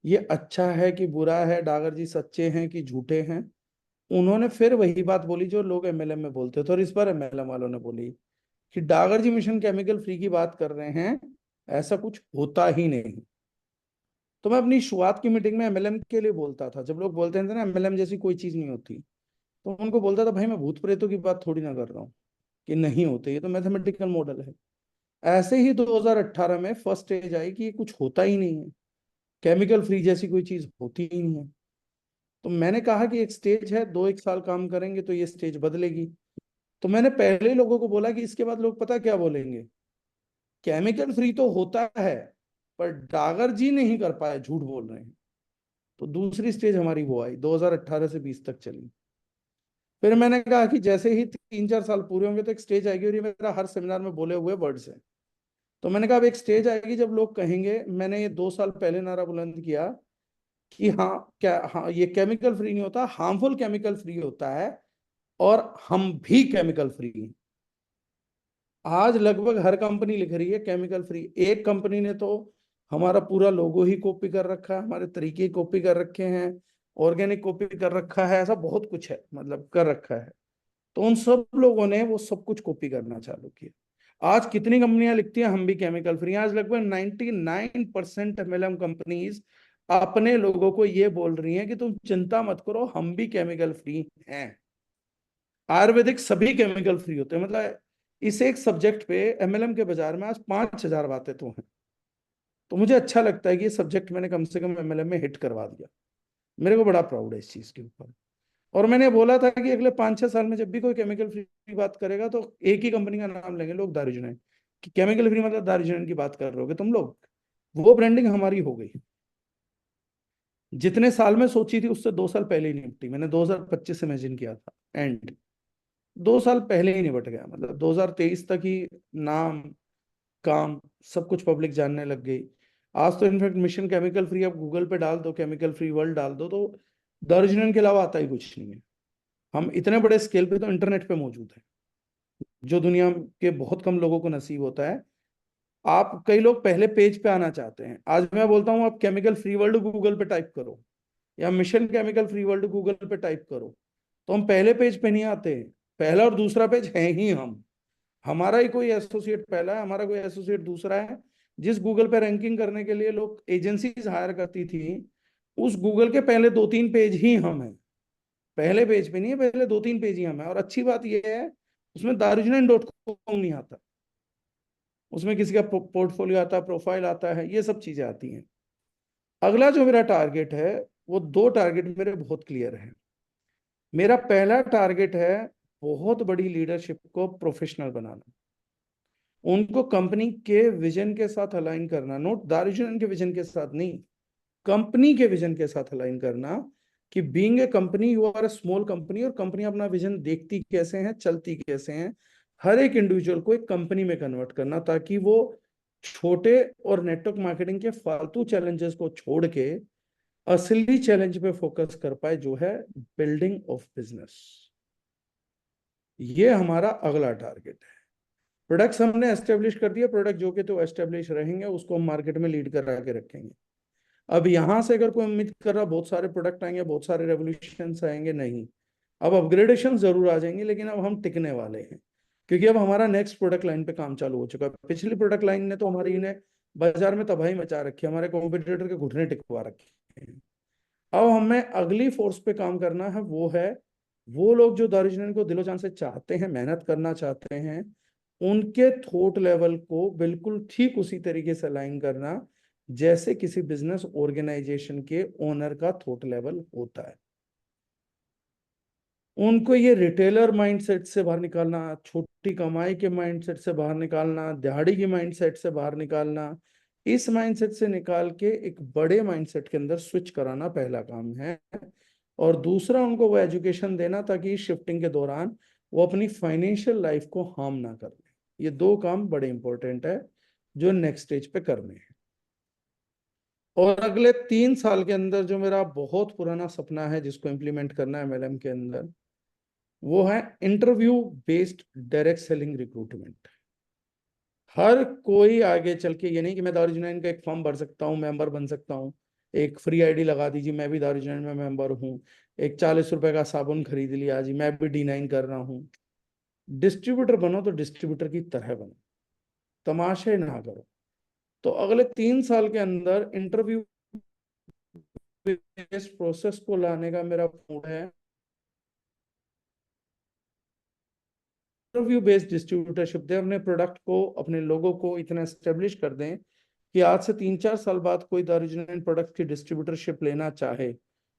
ये अच्छा है कि बुरा है, डागर जी सच्चे हैं कि झूठे हैं। उन्होंने फिर वही बात बोली जो लोग एमएलएम में बोलते थे, और इस बार एमएलएम वालों ने बोली कि डागर जी मिशन केमिकल फ्री की बात कर रहे हैं, ऐसा कुछ होता ही नहीं। तो मैं अपनी शुरुआत की मीटिंग में एमएलएम के लिए बोलता था, जब लोग बोलते थे ना एमएलएम जैसी कोई चीज नहीं होती, तो उनको बोलता था भाई मैं भूत प्रेतों की बात थोड़ी ना कर रहा हूँ कि नहीं होते, ये तो मैथमेटिकल मॉडल है। ऐसे ही 2018 में फर्स्ट स्टेज आई कि ये कुछ होता ही नहीं है, केमिकल फ्री जैसी कोई चीज होती ही नहीं है। तो मैंने कहा कि एक स्टेज है, 2-1 साल काम करेंगे तो ये स्टेज बदलेगी। तो मैंने पहले ही लोगों को बोला कि इसके बाद लोग पता क्या बोलेंगे, केमिकल फ्री तो होता है पर डागर जी नहीं कर पाए, झूठ बोल रहे हैं। तो दूसरी स्टेज हमारी वो आई, 2018 से 20 तक चली। फिर मैंने कहा कि जैसे ही 3-4 साल पूरे होंगे तो एक स्टेज आएगी, और ये मेरा हर सेमिनार में बोले हुए वर्ड्स है। तो मैंने कहा अब एक स्टेज आएगी जब लोग कहेंगे, मैंने ये 2 साल पहले नारा बुलंद किया कि हाँ क्या, हाँ ये केमिकल फ्री नहीं होता, हार्मफुल केमिकल फ्री होता है, और हम भी केमिकल फ्री हैं। आज लगभग हर कंपनी लिख रही है केमिकल फ्री। एक कंपनी ने तो हमारा पूरा लोगो ही कॉपी कर रखा है, हमारे तरीके कॉपी कर रखे हैं, ऑर्गेनिक कॉपी कर रखा है, ऐसा बहुत कुछ है मतलब कर रखा है। तो उन सब लोगों ने वो सब कुछ कॉपी करना चालू किया। आज कितनी कंपनियां लिखती हैं हम भी केमिकल फ्री, आज लगभग 99% एमएलएम कंपनीज अपने लोगों को ये बोल रही हैं कि तुम चिंता मत करो हम भी केमिकल फ्री हैं। आयुर्वेदिक सभी केमिकल फ्री होते हैं, मतलब इस एक सब्जेक्ट पे एमएलएम के बाजार में आज 5,000 बातें तो हैं। तो मुझे अच्छा लगता है कि ये सब्जेक्ट मैंने कम से कम एमएलएम में हिट करवा दिया। मेरे को बड़ा प्राउड है इस चीज के ऊपर। और मैंने बोला था कि अगले 5-6 साल में जब भी कोई केमिकल फ्री की बात करेगा तो एक ही कंपनी का नाम लेंगे लोग, दारूजन, कि केमिकल फ्री मतलब दारूजन की बात कर रहे हो तुम लोग। वो ब्रांडिंग हमारी हो गई। जितने साल में सोची थी उससे 2 साल पहले ही निपटी। मैंने 2025 से इमेजिन किया था, एंड 2 साल पहले ही निपट गया। मतलब 2023 तक ही नाम काम सब कुछ पब्लिक जानने लग गई। आज तो इनफैक्ट मिशन केमिकल फ्री आप गूगल पे डाल दो, केमिकल फ्री वर्ल्ड डाल दो, तो दारूजन के अलावा आता ही कुछ नहीं है। हम इतने बड़े स्केल पे तो इंटरनेट पे मौजूद है, जो दुनिया के बहुत कम लोगों को नसीब होता है। आप कई लोग पहले पेज पे आना चाहते हैं, आज मैं बोलता हूँ आप केमिकल फ्री वर्ल्ड गूगल पे टाइप करो या mission chemical free world Google पे टाइप करो, तो हम पहले पेज पे नहीं आते। पहला और दूसरा पेज है ही हम। हमारा ही कोई एसोसिएट पहला है, हमारा कोई एसोसिएट दूसरा है। जिस गूगल पे रैंकिंग करने के लिए लोग एजेंसीज हायर करती थी, उस गूगल के पहले 2-3 पेज ही हम हैं। पहले पेज पे नहीं है, पहले 2-3 पेज ही हम है। और अच्छी बात यह है उसमें दारुजनन.com नहीं आता, उसमें किसी का पोर्टफोलियो आता है, प्रोफाइल आता है, ये सब चीजें आती हैं। अगला जो मेरा टारगेट है, वो 2 टारगेट मेरे बहुत क्लियर है। मेरा पहला टारगेट है बहुत बड़ी लीडरशिप को प्रोफेशनल बनाना, उनको कंपनी के विजन के साथ अलाइन करना, नोट दारुजनन के विजन के साथ नहीं, कंपनी के विजन के साथ अलाइन करना। कि being a company you are a small company, और कंपनी अपना विजन देखती कैसे हैं, चलती कैसे हैं, हर एक इंडिविजुअल को एक कंपनी में कन्वर्ट करना, ताकि वो छोटे और नेटवर्क मार्केटिंग के फालतू चैलेंजेस को छोड़ के असली चैलेंज पे फोकस कर पाए, जो है बिल्डिंग ऑफ बिजनेस। ये हमारा अगला टारगेट है। प्रोडक्ट्स हमने एस्टेब्लिश कर दिया, प्रोडक्ट जो कि तो एस्टेब्लिश रहेंगे, उसको हम मार्केट में लीड करा के रखेंगे। अब यहां से अगर कोई उम्मीद कर रहा बहुत सारे प्रोडक्ट आएंगे, बहुत सारे रेवोल्यूशन आएंगे, नहीं। अब अपग्रेडेशन जरूर आ जाएंगे, लेकिन अब हम टिकने वाले हैं, क्योंकि अब हमारा नेक्स्ट प्रोडक्ट लाइन पे काम चालू हो चुका है। पिछली प्रोडक्ट लाइन ने तो हमारी इन्हें बाजार में तबाही मचा रखी है, हमारे कॉम्पिटिटर के घुटने टिकवा रखे। हैं। अब हमें अगली फोर्स पे काम करना है, वो है वो लोग जो दारूजन को दिलो जान से चाहते हैं, मेहनत करना चाहते हैं, उनके थॉट लेवल को बिल्कुल ठीक उसी तरीके से अलाइन करना जैसे किसी बिजनेस ऑर्गेनाइजेशन के ओनर का थॉट लेवल होता है। उनको ये रिटेलर माइंडसेट से बाहर निकालना, छोटी कमाई के माइंडसेट से बाहर निकालना, दिहाड़ी की माइंडसेट से बाहर निकालना, इस माइंडसेट से निकाल के एक बड़े माइंडसेट के अंदर स्विच कराना पहला काम है। और दूसरा, उनको वो एजुकेशन देना ताकि शिफ्टिंग के दौरान वो अपनी फाइनेंशियल लाइफ को हार्म ना कर ले। ये दो काम बड़े इंपॉर्टेंट है जो नेक्स्ट स्टेज पे करने हैं। और अगले 3 साल के अंदर जो मेरा बहुत पुराना सपना है जिसको इम्प्लीमेंट करना है एमएलएम के अंदर, वो है interview based direct selling recruitment. हर कोई आगे चल के, ये नहीं कि मैं दारूल यूनियन का एक फॉर्म भर सकता हूँ, मेंबर बन सकता हूँ, एक फ्री आईडी लगा दीजिए मैं भी दारूल यूनियन में मेंबर हूँ, एक 40 रुपए का साबुन खरीद लिया जी मैं भी D9 कर रहा हूँ। डिस्ट्रीब्यूटर बनो तो डिस्ट्रीब्यूटर की तरह बनो, तमाशे ना करो। तो अगले 3 साल के अंदर इंटरव्यू बेस्ड प्रोसेस को लाने का मेरा मूड है। इंटरव्यू बेस्ड डिस्ट्रीब्यूटरशिप दें, अपने प्रोडक्ट को, अपने लोगों को इतना एस्टेब्लिश कर दें कि आज से 3-4 साल बाद कोई दारूजन प्रोडक्ट की डिस्ट्रीब्यूटरशिप लेना चाहे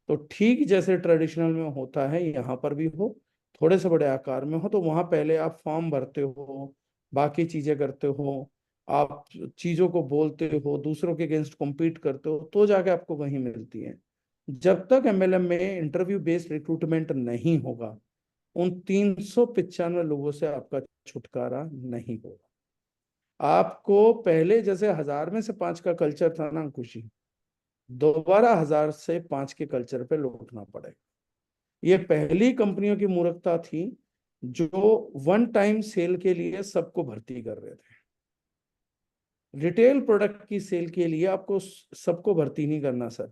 तो ठीक जैसे ट्रेडिशनल में होता है यहाँ पर भी हो, थोड़े से बड़े आकार में हो। तो वहां पहले आप फॉर्म भरते हो, बाकी चीजें करते हो, आप चीजों को बोलते हो, दूसरों के अगेंस्ट कॉम्पीट करते हो, तो जाके आपको वहीं मिलती है। जब तक एमएलएम में इंटरव्यू बेस्ड रिक्रूटमेंट नहीं होगा, उन 395 लोगों से आपका छुटकारा नहीं होगा। आपको पहले जैसे 1000 में से 5 का कल्चर था ना खुशी, दोबारा 1000 से 5 के कल्चर पे लौटना पड़ेगा। ये पहली कंपनियों की मूर्खता थी जो वन टाइम सेल के लिए सबको भर्ती कर रहे थे। रिटेल प्रोडक्ट की सेल के लिए आपको सबको भर्ती नहीं करना सर।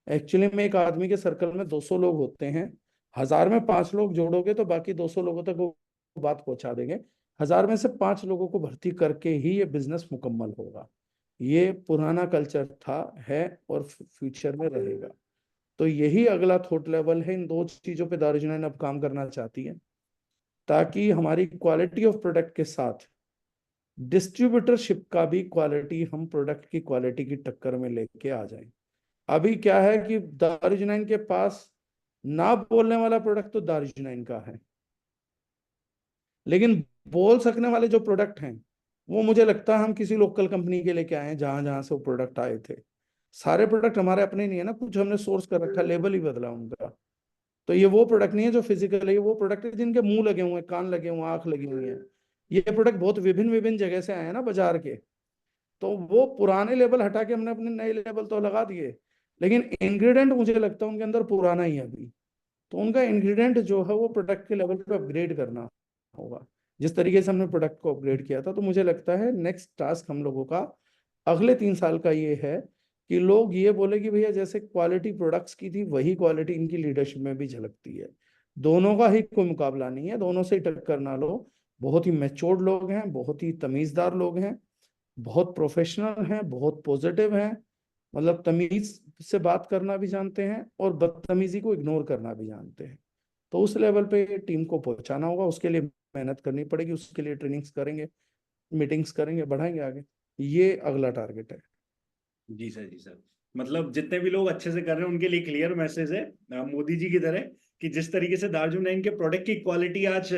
एक्चुअली में एक आदमी के सर्कल में 200 लोग होते हैं, 1000 में 5 लोग जोड़ोगे तो बाकी 200 लोगों तक वो बात पहुंचा देंगे। 1000 में से 5 लोगों को भर्ती करके ही ये बिजनेस मुकम्मल होगा। ये पुराना कल्चर था, है और फ्यूचर में रहेगा। तो यही अगला थॉट लेवल है। इन दो चीजों पे दारूजन अब काम करना चाहती है ताकि हमारी क्वालिटी ऑफ प्रोडक्ट के साथ डिस्ट्रीब्यूटरशिप का भी क्वालिटी हम प्रोडक्ट की क्वालिटी की टक्कर में लेके आ जाएं। अभी क्या है कि दारूजनाइन के पास ना बोलने वाला प्रोडक्ट तो दारूजनाइन का है, लेकिन बोल सकने वाले जो प्रोडक्ट हैं वो मुझे लगता है हम किसी लोकल कंपनी के लेके आए हैं जहां जहां से वो प्रोडक्ट आए थे। सारे प्रोडक्ट हमारे अपने नहीं है ना, कुछ हमने सोर्स कर रखा, लेबल ही बदला उनका। तो ये वो प्रोडक्ट नहीं है जो फिजिकल है, ये वो प्रोडक्ट है जिनके मुंह लगे हुए हैं, कान लगे हुए हैं, आंख लगी हुई है। ये प्रोडक्ट बहुत विभिन्न विभिन्न जगह से आए हैं ना बाजार के। तो वो पुराने लेबल हटा के हमने अपने नए लेबल तो लगा दिए, लेकिन इंग्रेडिएंट मुझे लगता है उनके अंदर पुराना ही है अभी। तो उनका इंग्रेडिएंट जो है वो प्रोडक्ट के लेवल पे अपग्रेड करना होगा, जिस तरीके से हमने प्रोडक्ट को अपग्रेड किया था। तो मुझे लगता है नेक्स्ट टास्क हम लोगों का अगले 3 साल का ये है कि लोग ये बोले कि भैया जैसे क्वालिटी प्रोडक्ट्स की थी वही क्वालिटी इनकी लीडरशिप में भी झलकती है। दोनों का ही कोई मुकाबला नहीं है, दोनों से ही टक्कर ना लो। बहुत ही मैच्योर्ड लोग हैं, बहुत ही तमीजदार लोग हैं, बहुत प्रोफेशनल हैं, बहुत पॉजिटिव हैं, मतलब तमीज से बात करना भी जानते हैं और बदतमीजी को इग्नोर करना भी जानते हैं। तो उस लेवल पे टीम को पहुंचाना होगा, उसके लिए मेहनत करनी पड़ेगी, उसके लिए ट्रेनिंग्स करेंगे, मीटिंग्स करेंगे, बढ़ाएंगे आगे। ये अगला टारगेट है। जी सर, जी सर। मतलब जितने भी लोग अच्छे से कर रहे हैं उनके लिए क्लियर मैसेज है, मोदी जी की तरह, कि जिस तरीके से दार्जिलिंग नाइन के प्रोडक्ट की क्वालिटी आज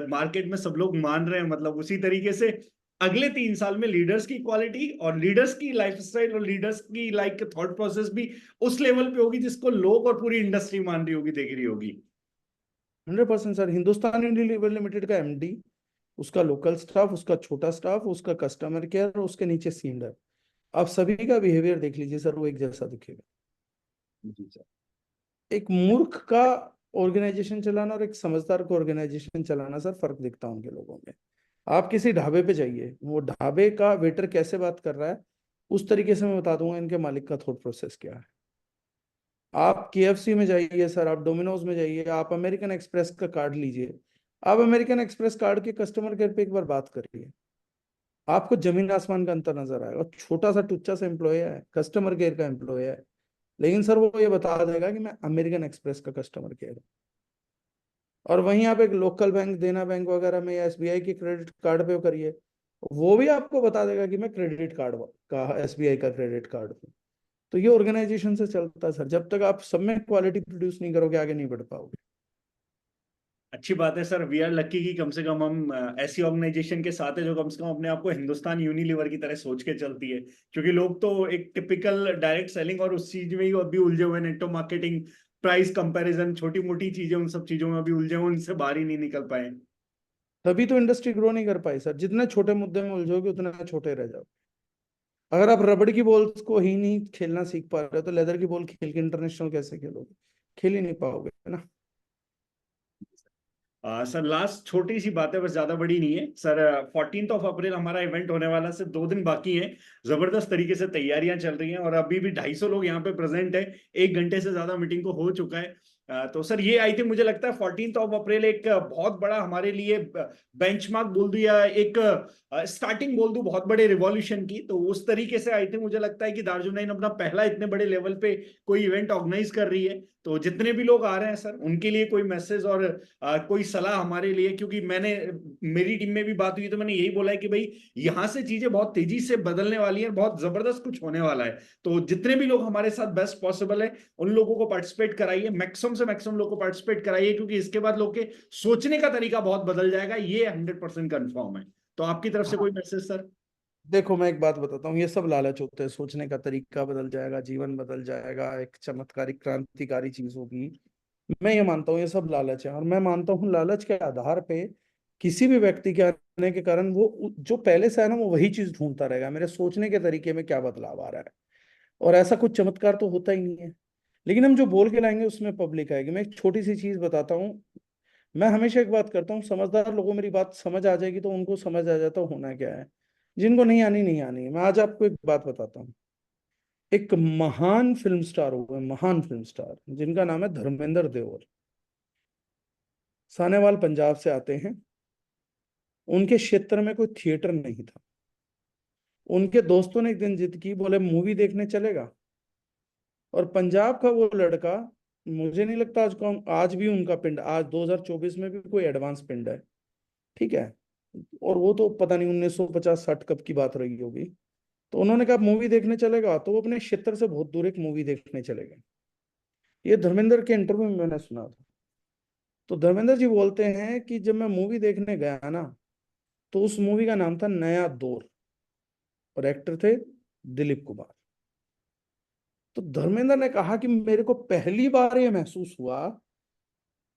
मार्केट में सब लोग मान रहे हैं, मतलब उसी तरीके से अगले 3 साल में लीडर्स की क्वालिटी और लीडर्स की लाइफस्टाइल और लीडर्स की लाइक थॉट प्रोसेस भी उस लेवल पे होगी जिसको लोग और पूरी इंडस्ट्री मान रही होगी, देख रही होगी। 100% सर। हिंदुस्तान यूनिलीवर लिमिटेड का MD, उसका लोकल स्टाफ, उसका छोटा स्टाफ, उसका कस्टमर केयर और उसके नीचे सीनियर, आप सभी का बिहेवियर देख लीजिए सर, वो एक जैसा दिखेगा। जी सर। एक मूर्ख का ऑर्गेनाइजेशन चलाना और एक समझदार का ऑर्गेनाइजेशन चलाना सर, फर्क दिखता है उनके लोगों में। आप किसी ढाबे पे जाइए, वो ढाबे का वेटर कैसे बात कर रहा है उस तरीके से मैं बता दूंगा इनके मालिक का थॉट प्रोसेस क्या है। आप KFC में जाइए सर, आप डोमिनोज में जाइए, आप अमेरिकन एक्सप्रेस का कार्ड लीजिए, आप अमेरिकन एक्सप्रेस कार्ड के कस्टमर केयर पे एक बार बात करिए, आपको जमीन आसमान का अंतर नजर आएगा। छोटा सा टुच्चा सा एम्प्लॉय है, कस्टमर केयर का एम्प्लॉय है, लेकिन सर वो ये बता देगा कि मैं अमेरिकन एक्सप्रेस का कस्टमर केयर हूँ। और वहीं आप एक लोकल बैंक, देना बैंक वगैरह में या एसबीआई के क्रेडिट कार्ड पे करिए, वो भी आपको बता देगा कि मैं क्रेडिट कार्ड का, एसबीआई का क्रेडिट कार्ड हूँ। तो ये ऑर्गेनाइजेशन से चलता है सर, जब तक आप सब में क्वालिटी प्रोड्यूस नहीं करोगे आगे नहीं बढ़ पाओगे। अच्छी बात है सर, वी आर लकी कि कम से कम हम ऐसी ऑर्गेनाइजेशन के साथ है जो कम से कम अपने आप को हिंदुस्तान यूनिलीवर की तरह सोच के चलती है। क्योंकि लोग तो एक टिपिकल डायरेक्ट सेलिंग और उस चीज में ही अभी उलझे हुए, नेटो मार्केटिंग, प्राइस कंपैरिजन, छोटी मोटी चीजें, उन सब चीजों में अभी उलझे हुए, उनसे बाहर ही नहीं निकल पाए। तभी तो इंडस्ट्री ग्रो नहीं कर पाई सर, जितने छोटे मुद्दे में उलझोगे उतने छोटे रह जाओगे। अगर आप रबड़ की बॉल को ही नहीं खेलना सीख पा रहे हो तो लेदर की बॉल खेल के इंटरनेशनल कैसे खेलोगे? खेल ही नहीं पाओगे, है ना। सर लास्ट छोटी सी बात है, बस ज्यादा बड़ी नहीं है सर। 14 अप्रैल हमारा इवेंट होने वाला, सिर्फ 2 दिन बाकी हैं। जबरदस्त तरीके से तैयारियां चल रही हैं और अभी भी 250 लोग यहाँ पे प्रेजेंट है। 1 घंटे से ज्यादा मीटिंग को हो चुका है। तो सर ये आई थिंक मुझे लगता है 14 अप्रैल एक बहुत बड़ा हमारे लिए बेंचमार्क बोल दूं या एक स्टार्टिंग बोल दूं बहुत बड़े रिवॉल्यूशन की। तो उस तरीके से आई थिंक मुझे लगता है कि दार्जिलिंग अपना पहला इतने बड़े लेवल पे कोई इवेंट ऑर्गेनाइज कर रही है। तो जितने भी लोग आ रहे हैं सर, उनके लिए कोई मैसेज और कोई सलाह हमारे लिए, क्योंकि मैंने, मेरी टीम में भी बात हुई तो मैंने यही बोला है कि भाई यहाँ से चीजें बहुत तेजी से बदलने वाली हैं, बहुत जबरदस्त कुछ होने वाला है। तो जितने भी लोग हमारे साथ बेस्ट पॉसिबल है उन लोगों को पार्टिसिपेट कराइए, मैक्सिमम से मैक्सिमम लोग को पार्टिसिपेट कराइए, क्योंकि इसके बाद लोग के सोचने का तरीका बहुत बदल जाएगा, ये 100% कंफर्म है। तो आपकी तरफ से हाँ, कोई मैसेज सर? देखो मैं एक बात बताता हूँ, ये सब लालच होते हैं, सोचने का तरीका बदल जाएगा, जीवन बदल जाएगा, एक चमत्कारिक क्रांतिकारी चीज होगी। मैं ये मानता हूँ ये सब लालच है, और मैं मानता हूँ लालच के आधार पे किसी भी व्यक्ति के आने के कारण वो जो पहले से है ना वो वही चीज ढूंढता रहेगा, मेरे सोचने के तरीके में क्या बदलाव आ रहा है। और ऐसा कुछ चमत्कार तो होता ही नहीं है। लेकिन हम जो बोल के लाएंगे उसमें पब्लिक आएगी। मैं एक छोटी सी चीज बताता हूँ। मैं हमेशा एक बात करता हूँ, समझदार लोगों को मेरी बात समझ आ जाएगी तो उनको समझ आ जाता होना क्या है। जिनको नहीं आनी नहीं आनी। मैं आज आपको एक बात बताता हूँ। एक महान फिल्म स्टार हो गए, महान फिल्म स्टार, जिनका नाम है धर्मेंद्र देओल। सानेवाल पंजाब से आते हैं। उनके क्षेत्र में कोई थिएटर नहीं था। उनके दोस्तों ने एक दिन जिद की, बोले मूवी देखने चलेगा। और पंजाब का वो लड़का, मुझे नहीं लगता आज कौन, आज भी उनका पिंड, आज 2024 में भी कोई एडवांस पिंड है, ठीक है। और वो तो पता नहीं 1950-60 कब की बात रही होगी। तो उन्होंने कहा मूवी देखने चलेगा, तो वो अपने क्षेत्र से बहुत दूर एक मूवी देखने चले गए। ये धर्मेंद्र के इंटरव्यू में मैंने सुना था। तो धर्मेंद्र जी बोलते हैं कि जब मैं मूवी देखने गया ना, तो उस मूवी का नाम था नया दौर, और एक्टर थे दिलीप कुमार। तो धर्मेंद्र ने कहा कि मेरे को पहली बार ये महसूस हुआ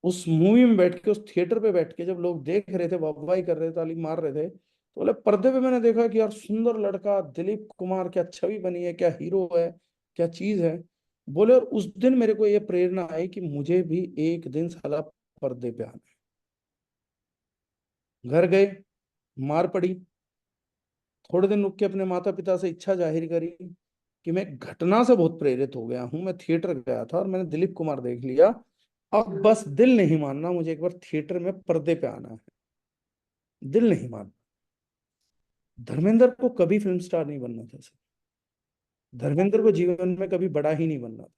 उस मूवी में बैठ के, उस थिएटर पे बैठ के, जब लोग देख रहे थे, वाहवाही कर रहे थे, ताली मार रहे थे, तो बोले पर्दे पे मैंने देखा कि यार सुंदर लड़का दिलीप कुमार, क्या छवि बनी है, क्या हीरो है, क्या चीज है। बोले और उस दिन मेरे को ये प्रेरणा आई कि मुझे भी एक दिन साला पर्दे पे आना है। घर गए, मार पड़ी। थोड़े दिन रुक के अपने माता पिता से इच्छा जाहिर करी कि मैं एक घटना से बहुत प्रेरित हो गया हूं, मैं थिएटर गया था और मैंने दिलीप कुमार देख लिया। अब बस दिल नहीं मानना, मुझे एक बार थिएटर में पर्दे पे आना है। दिल नहीं मानना। धर्मेंद्र को कभी फिल्म स्टार नहीं बनना था सर। धर्मेंद्र को जीवन में कभी बड़ा ही नहीं बनना था।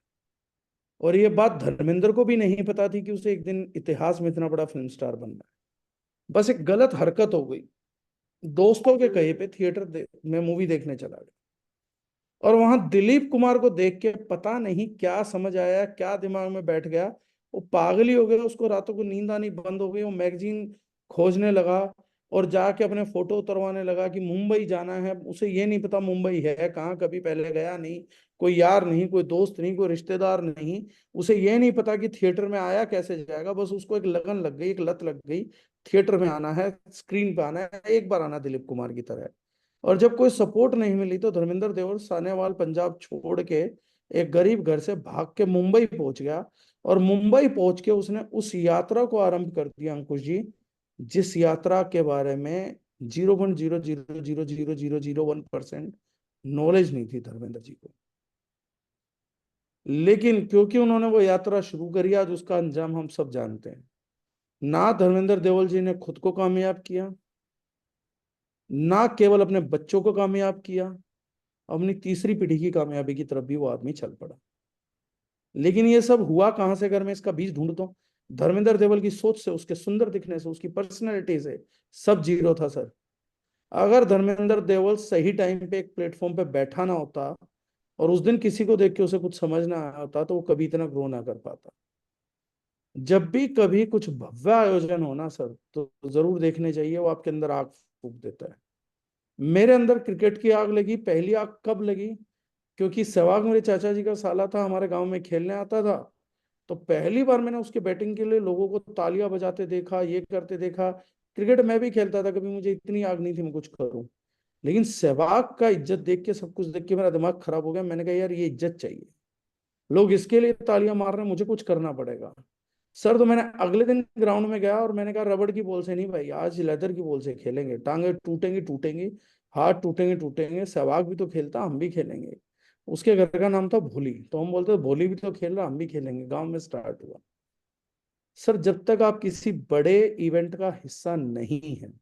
और ये बात धर्मेंद्र को भी नहीं पता थी कि उसे एक दिन इतिहास में इतना बड़ा फिल्म स्टार बनना है। बस एक गलत हरकत हो गई। दोस्तों के कहे पे में मूवी देखने चला गया। और वहां दिलीप कुमार को देख के पता नहीं क्या समझ आया, क्या दिमाग में बैठ गया। वो पागल ही हो गया, उसको रातों को नींद आनी बंद हो गई, वो मैगजीन खोजने लगा और जाके अपने फोटो उतरवाने लगा कि मुंबई जाना है। उसे ये नहीं पता मुंबई है कहाँ, कभी पहले गया नहीं, कोई यार नहीं, कोई दोस्त नहीं, कोई रिश्तेदार नहीं। उसे ये नहीं पता कि थिएटर में आया कैसे जाएगा, बस उसको एक लगन लग गई, एक लत लग गई। थिएटर में आना है, स्क्रीन पे आना है, एक बार आना दिलीप कुमार की तरह। और जब कोई सपोर्ट नहीं मिली तो धर्मेंद्र देओल सानेवाल पंजाब छोड़ के एक गरीब घर से भाग के मुंबई पहुंच गया। और मुंबई पहुंच के उसने उस यात्रा को आरंभ कर दिया अंकुश जी, जिस यात्रा के बारे में 0.0000001% नॉलेज नहीं थी धर्मेंद्र जी को। लेकिन क्योंकि उन्होंने वो यात्रा शुरू करी, आज उसका अंजाम हम सब जानते हैं। ना धर्मेंद्र देओल जी ने खुद को कामयाब किया, ना केवल अपने बच्चों को कामयाब किया, अपनी तीसरी पीढ़ी की कामयाबी की तरफ भी वो आदमी चल पड़ा। लेकिन ये सब हुआ कहां से अगर मैं इसका बीज ढूंढता हूँ? धर्मेंद्र देवल की सोच से, उसके सुंदर दिखने से, उसकी पर्सनैलिटी से सब जीरो था सर। अगर धर्मेंद्र देवल सही टाइम पे एक प्लेटफॉर्म पे बैठा ना होता और उस दिन किसी को देख के उसे कुछ समझ ना आया होता, तो वो कभी इतना ग्रो ना कर पाता। जब भी कभी कुछ भव्य आयोजन हो ना सर, तो जरूर देखने चाहिए, वो आपके अंदर आग फूक देता है। मेरे अंदर क्रिकेट की आग लगी। पहली आग कब लगी? क्योंकि सहवाग मेरे चाचा जी का साला था, हमारे गांव में खेलने आता था। तो पहली बार मैंने उसके बैटिंग के लिए लोगों को तालियां बजाते देखा, ये करते देखा। क्रिकेट मैं भी खेलता था, कभी मुझे इतनी आग नहीं थी मैं कुछ करूं। लेकिन सहवाग का इज्जत देख के, सब कुछ देख के मेरा दिमाग खराब हो गया। मैंने कहा यार, ये इज्जत चाहिए, लोग इसके लिए तालियां मार रहे हैं, मुझे कुछ करना पड़ेगा सर। तो मैंने अगले दिन ग्राउंड में गया और मैंने कहा रबड़ की बॉल से नहीं भाई, आज लेदर की बॉल से खेलेंगे। टांगे टूटेंगी टूटेंगी, हाथ टूटेंगे टूटेंगे, सहवाग भी तो खेलता, हम भी खेलेंगे। उसके घर का नाम था भोली, तो हम बोलते भोली भी तो खेल रहा, हम भी खेलेंगे। गांव में स्टार्ट हुआ सर। जब तक आप किसी बड़े इवेंट का हिस्सा नहीं है,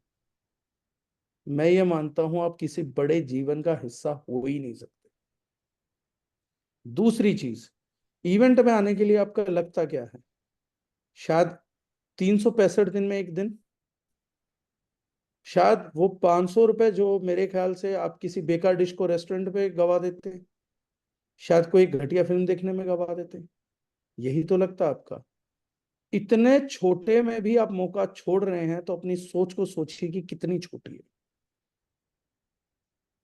मैं ये मानता हूं आप किसी बड़े जीवन का हिस्सा हो ही नहीं सकते। दूसरी चीज, इवेंट में आने के लिए आपका लगता क्या है? शायद 365 दिन में एक दिन, शायद वो 500 रुपए जो मेरे ख्याल से आप किसी बेकार डिश को रेस्टोरेंट पे गवा देते, शायद कोई घटिया फिल्म देखने में गवा देते। यही तो लगता है आपका। इतने छोटे में भी आप मौका छोड़ रहे हैं, तो अपनी सोच को सोचिए कि कितनी छोटी है।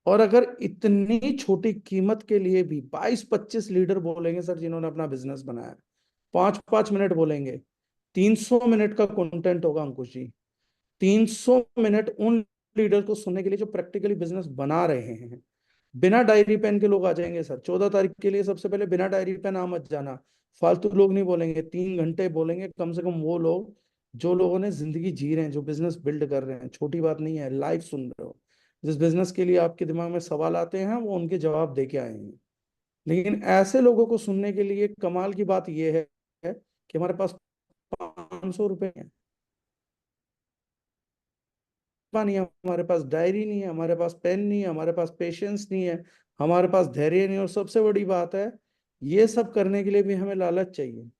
और अगर इतनी छोटी कीमत के लिए भी 22-25 लीडर बोलेंगे सर, जिन्होंने अपना बिजनेस बनाया, 5-5 मिनट बोलेंगे, 300 मिनट का कंटेंट होगा अंकुश जी। 300 मिनट उन लीडर को सुनने के लिए जो प्रैक्टिकली बिजनेस बना रहे हैं। बिना डायरी पेन के लोग आ जाएंगे सर। 14 तारीख के लिए सबसे पहले बिना डायरी पेन आ मत जाना। फालतू लोग नहीं बोलेंगे, 3 घंटे बोलेंगे कम से कम वो लोग जो लोगों ने जिंदगी जी रहे हैं, जो बिजनेस बिल्ड कर रहे हैं। छोटी बात नहीं है, लाइव सुन रहे हो। जिस बिजनेस के लिए आपके दिमाग में सवाल आते हैं, वो उनके जवाब दे के आएंगे। लेकिन ऐसे लोगों को सुनने के लिए कमाल की बात यह है कि हमारे पास 500 रुपए है, नहीं है हमारे पास, डायरी नहीं है हमारे पास, पेन नहीं है हमारे पास, पेशेंस नहीं है हमारे पास, धैर्य नहीं है। और सबसे बड़ी बात है, ये सब करने के लिए भी हमें लालच चाहिए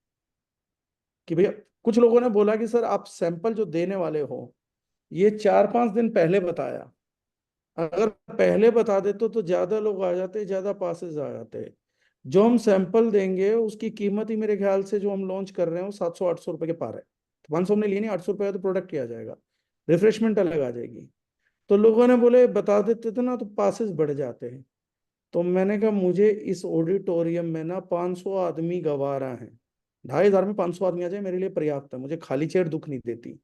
कि भैया, कुछ लोगों ने बोला कि सर आप सैंपल जो देने वाले हो, ये 4-5 दिन पहले बताया। अगर पहले बता देते तो ज्यादा लोग आ जाते, ज्यादा पासेस आ जाते। जो हम सैंपल देंगे उसकी कीमत ही मेरे ख्याल से, जो हम लॉन्च कर रहे हैं, वो 700-800 रुपए के पार है। तो 500 हमने लिए नहीं, 800 रुपए का तो प्रोडक्ट किया जाएगा, रिफ्रेशमेंट अलग आ जाएगी। तो लोगों ने बोले बता देते थे ना तो पासेस बढ़ जाते हैं। तो मैंने कहा मुझे इस ऑडिटोरियम में ना 500 आदमी गवा रहा है, 2,500 में 500 आदमी आ जाए मेरे लिए पर्याप्त है। मुझे खाली चेयर दुख नहीं देती,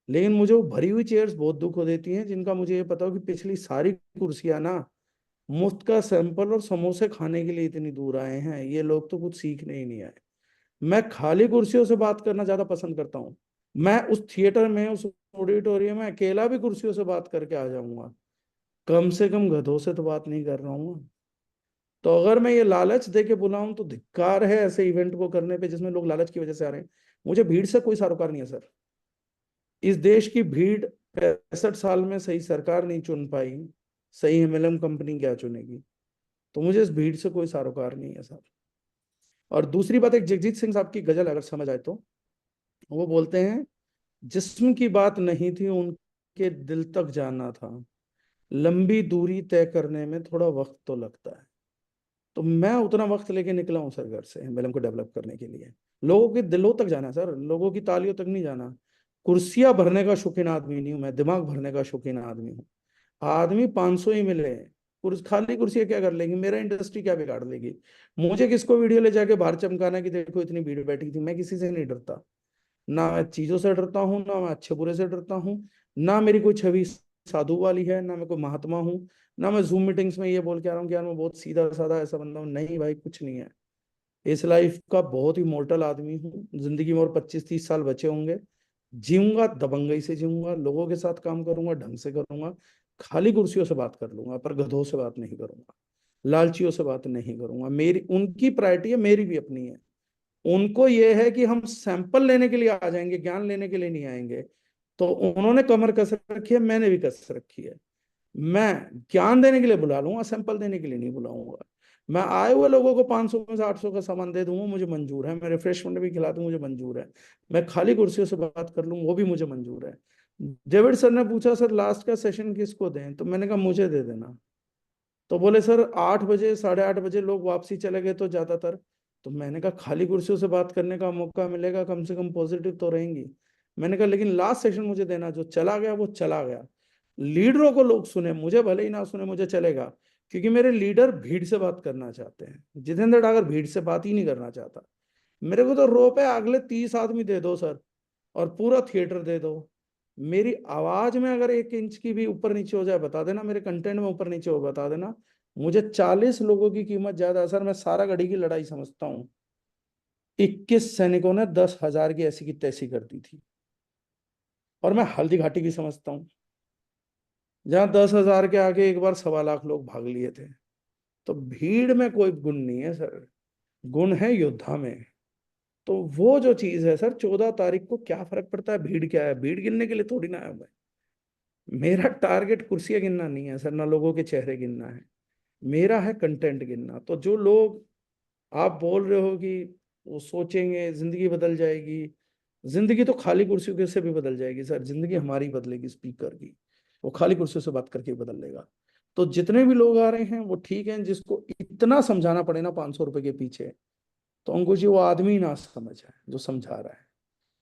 लेकिन मुझे वो भरी हुई चेयर्स बहुत दुख हो देती हैं, जिनका मुझे ये पता हो कि पिछली सारी कुर्सियां ना मुफ्त का सैंपल और समोसे खाने के लिए इतनी दूर आए हैं। ये लोग तो कुछ सीखने ही नहीं आए। मैं खाली कुर्सियों से बात करना ज्यादा पसंद करता हूँ। मैं उस थिएटर में, उस ऑडिटोरियम में अकेला भी कुर्सियों से बात करके आ जाऊंगा, कम से कम गधों से तो बात नहीं कर रहा हूँ। तो अगर मैं ये लालच दे के बुलाऊं तो धिक्कार है ऐसे इवेंट को करने पे जिसमें लोग लालच की वजह से आ रहे हैं। मुझे भीड़ से कोई सरोकार नहीं है सर। इस देश की भीड़ 65 साल में सही सरकार नहीं चुन पाई, सही एमएलएम कंपनी क्या चुनेगी? तो मुझे इस भीड़ से कोई सरोकार नहीं है सर। और दूसरी बात, एक जगजीत सिंह साहब की गजल अगर समझ आए तो, वो बोलते हैं, जिस्म की बात नहीं थी उनके दिल तक जाना था, लंबी दूरी तय करने में थोड़ा वक्त तो लगता है। तो मैं उतना वक्त लेके निकला हूँ सर घर से एमएलएम को डेवलप करने के लिए। लोगों के दिलों तक जाना है सर, लोगों की तालियों तक नहीं जाना। कुर्सियां भरने का शौकीन आदमी नहीं हूं मैं, दिमाग भरने का शौकीन आदमी हूँ। आदमी 500 ही मिले, खाली कुर्सियां क्या कर लेगी, मेरा इंडस्ट्री क्या बिगाड़ लेगी? मुझे किसको वीडियो ले जाके बाहर चमकाना कि देखो इतनी भीड़ बैठी थी? मैं किसी से नहीं डरता। ना मैं चीजों से डरता हूँ, ना मैं अच्छे बुरे से डरता हूँ, ना मेरी कोई छवि साधु वाली है, ना मैं कोई महात्मा हूँ, ना मैं जूम मीटिंग्स में ये बोल के आ रहा हूँ कि यार मैं बहुत सीधा साधा ऐसा बंदा हूँ। नहीं भाई, कुछ नहीं है। इस लाइफ का बहुत ही मोर्टल आदमी हूँ। जिंदगी में और 25-30 साल बचे होंगे, जीऊंगा दबंगई से जीऊंगा, लोगों के साथ काम करूंगा, ढंग से करूंगा, खाली कुर्सियों से बात कर लूंगा, पर गधों से बात नहीं करूंगा, लालचियों से बात नहीं करूंगा। मेरी उनकी प्रायोरिटी है, मेरी भी अपनी है। उनको ये है कि हम सैंपल लेने के लिए आ जाएंगे, ज्ञान लेने के लिए नहीं आएंगे। तो उन्होंने कमर कस रखी है, मैंने भी कस रखी है। मैं ज्ञान देने के लिए बुला लूंगा, सैंपल देने के लिए नहीं बुलाऊंगा। मैं आए हुए लोगों को 500 में से 800 का सामान दे दूंगा, मुझे मंजूर है। मैं रिफ्रेशमेंट भी खिला दूं, मुझे मंजूर है। मैं खाली कुर्सियों से बात कर लूँ, वो भी मुझे मंजूर है। डेविड सर ने पूछा सर लास्ट का सेशन किसको दें, तो मैंने कहा मुझे दे देना। तो बोले सर 8 बजे 8:30 बजे लोग वापसी चले गए तो ज्यादातर। तो मैंने कहा खाली कुर्सियों से बात करने का मौका मिलेगा, कम से कम पॉजिटिव तो रहेंगी। मैंने कहा लेकिन लास्ट सेशन मुझे देना, जो चला गया वो चला गया। लीडरों को लोग सुने, मुझे भले ही ना सुने, मुझे चलेगा। क्योंकि मेरे लीडर भीड़ से बात करना चाहते हैं। जितेंद्र डागर भीड़ से बात ही नहीं करना चाहता। मेरे को तो रोप है, अगले 30 आदमी दे दो सर, और पूरा थिएटर दे दो। मेरी आवाज में अगर 1 इंच की भी ऊपर नीचे हो जाए बता देना, मेरे कंटेंट में ऊपर नीचे हो बता देना। मुझे 40 लोगों की कीमत ज्यादा है सर। मैं सारा गढ़ी की लड़ाई समझता हूँ। 21 सैनिकों ने 10,000 की ऐसी की तैसी कर दी थी। और मैं हल्दी घाटी की समझता हूँ, जहां 10,000 के आगे एक बार 1.25 लाख लोग भाग लिए थे। तो भीड़ में कोई गुण नहीं है सर, गुण है योद्धा में। तो वो जो चीज है सर, 14 तारीख को क्या फर्क पड़ता है भीड़ क्या है, भीड़ गिनने के लिए थोड़ी ना है मैं। मेरा टारगेट कुर्सियां गिनना नहीं है सर, ना लोगों के चेहरे गिनना है। मेरा है कंटेंट गिनना। तो जो लोग आप बोल रहे हो कि वो सोचेंगे जिंदगी बदल जाएगी, जिंदगी तो खाली कुर्सियों से भी बदल जाएगी सर। जिंदगी हमारी बदलेगी स्पीकर की, वो खाली कुर्सियों से बात करके बदल लेगा। तो जितने भी लोग आ रहे हैं वो ठीक है, जिसको इतना समझाना पड़े ना 500 रुपए के पीछे, तो अंकुश जी वो आदमी ना समझ है जो समझा रहा है।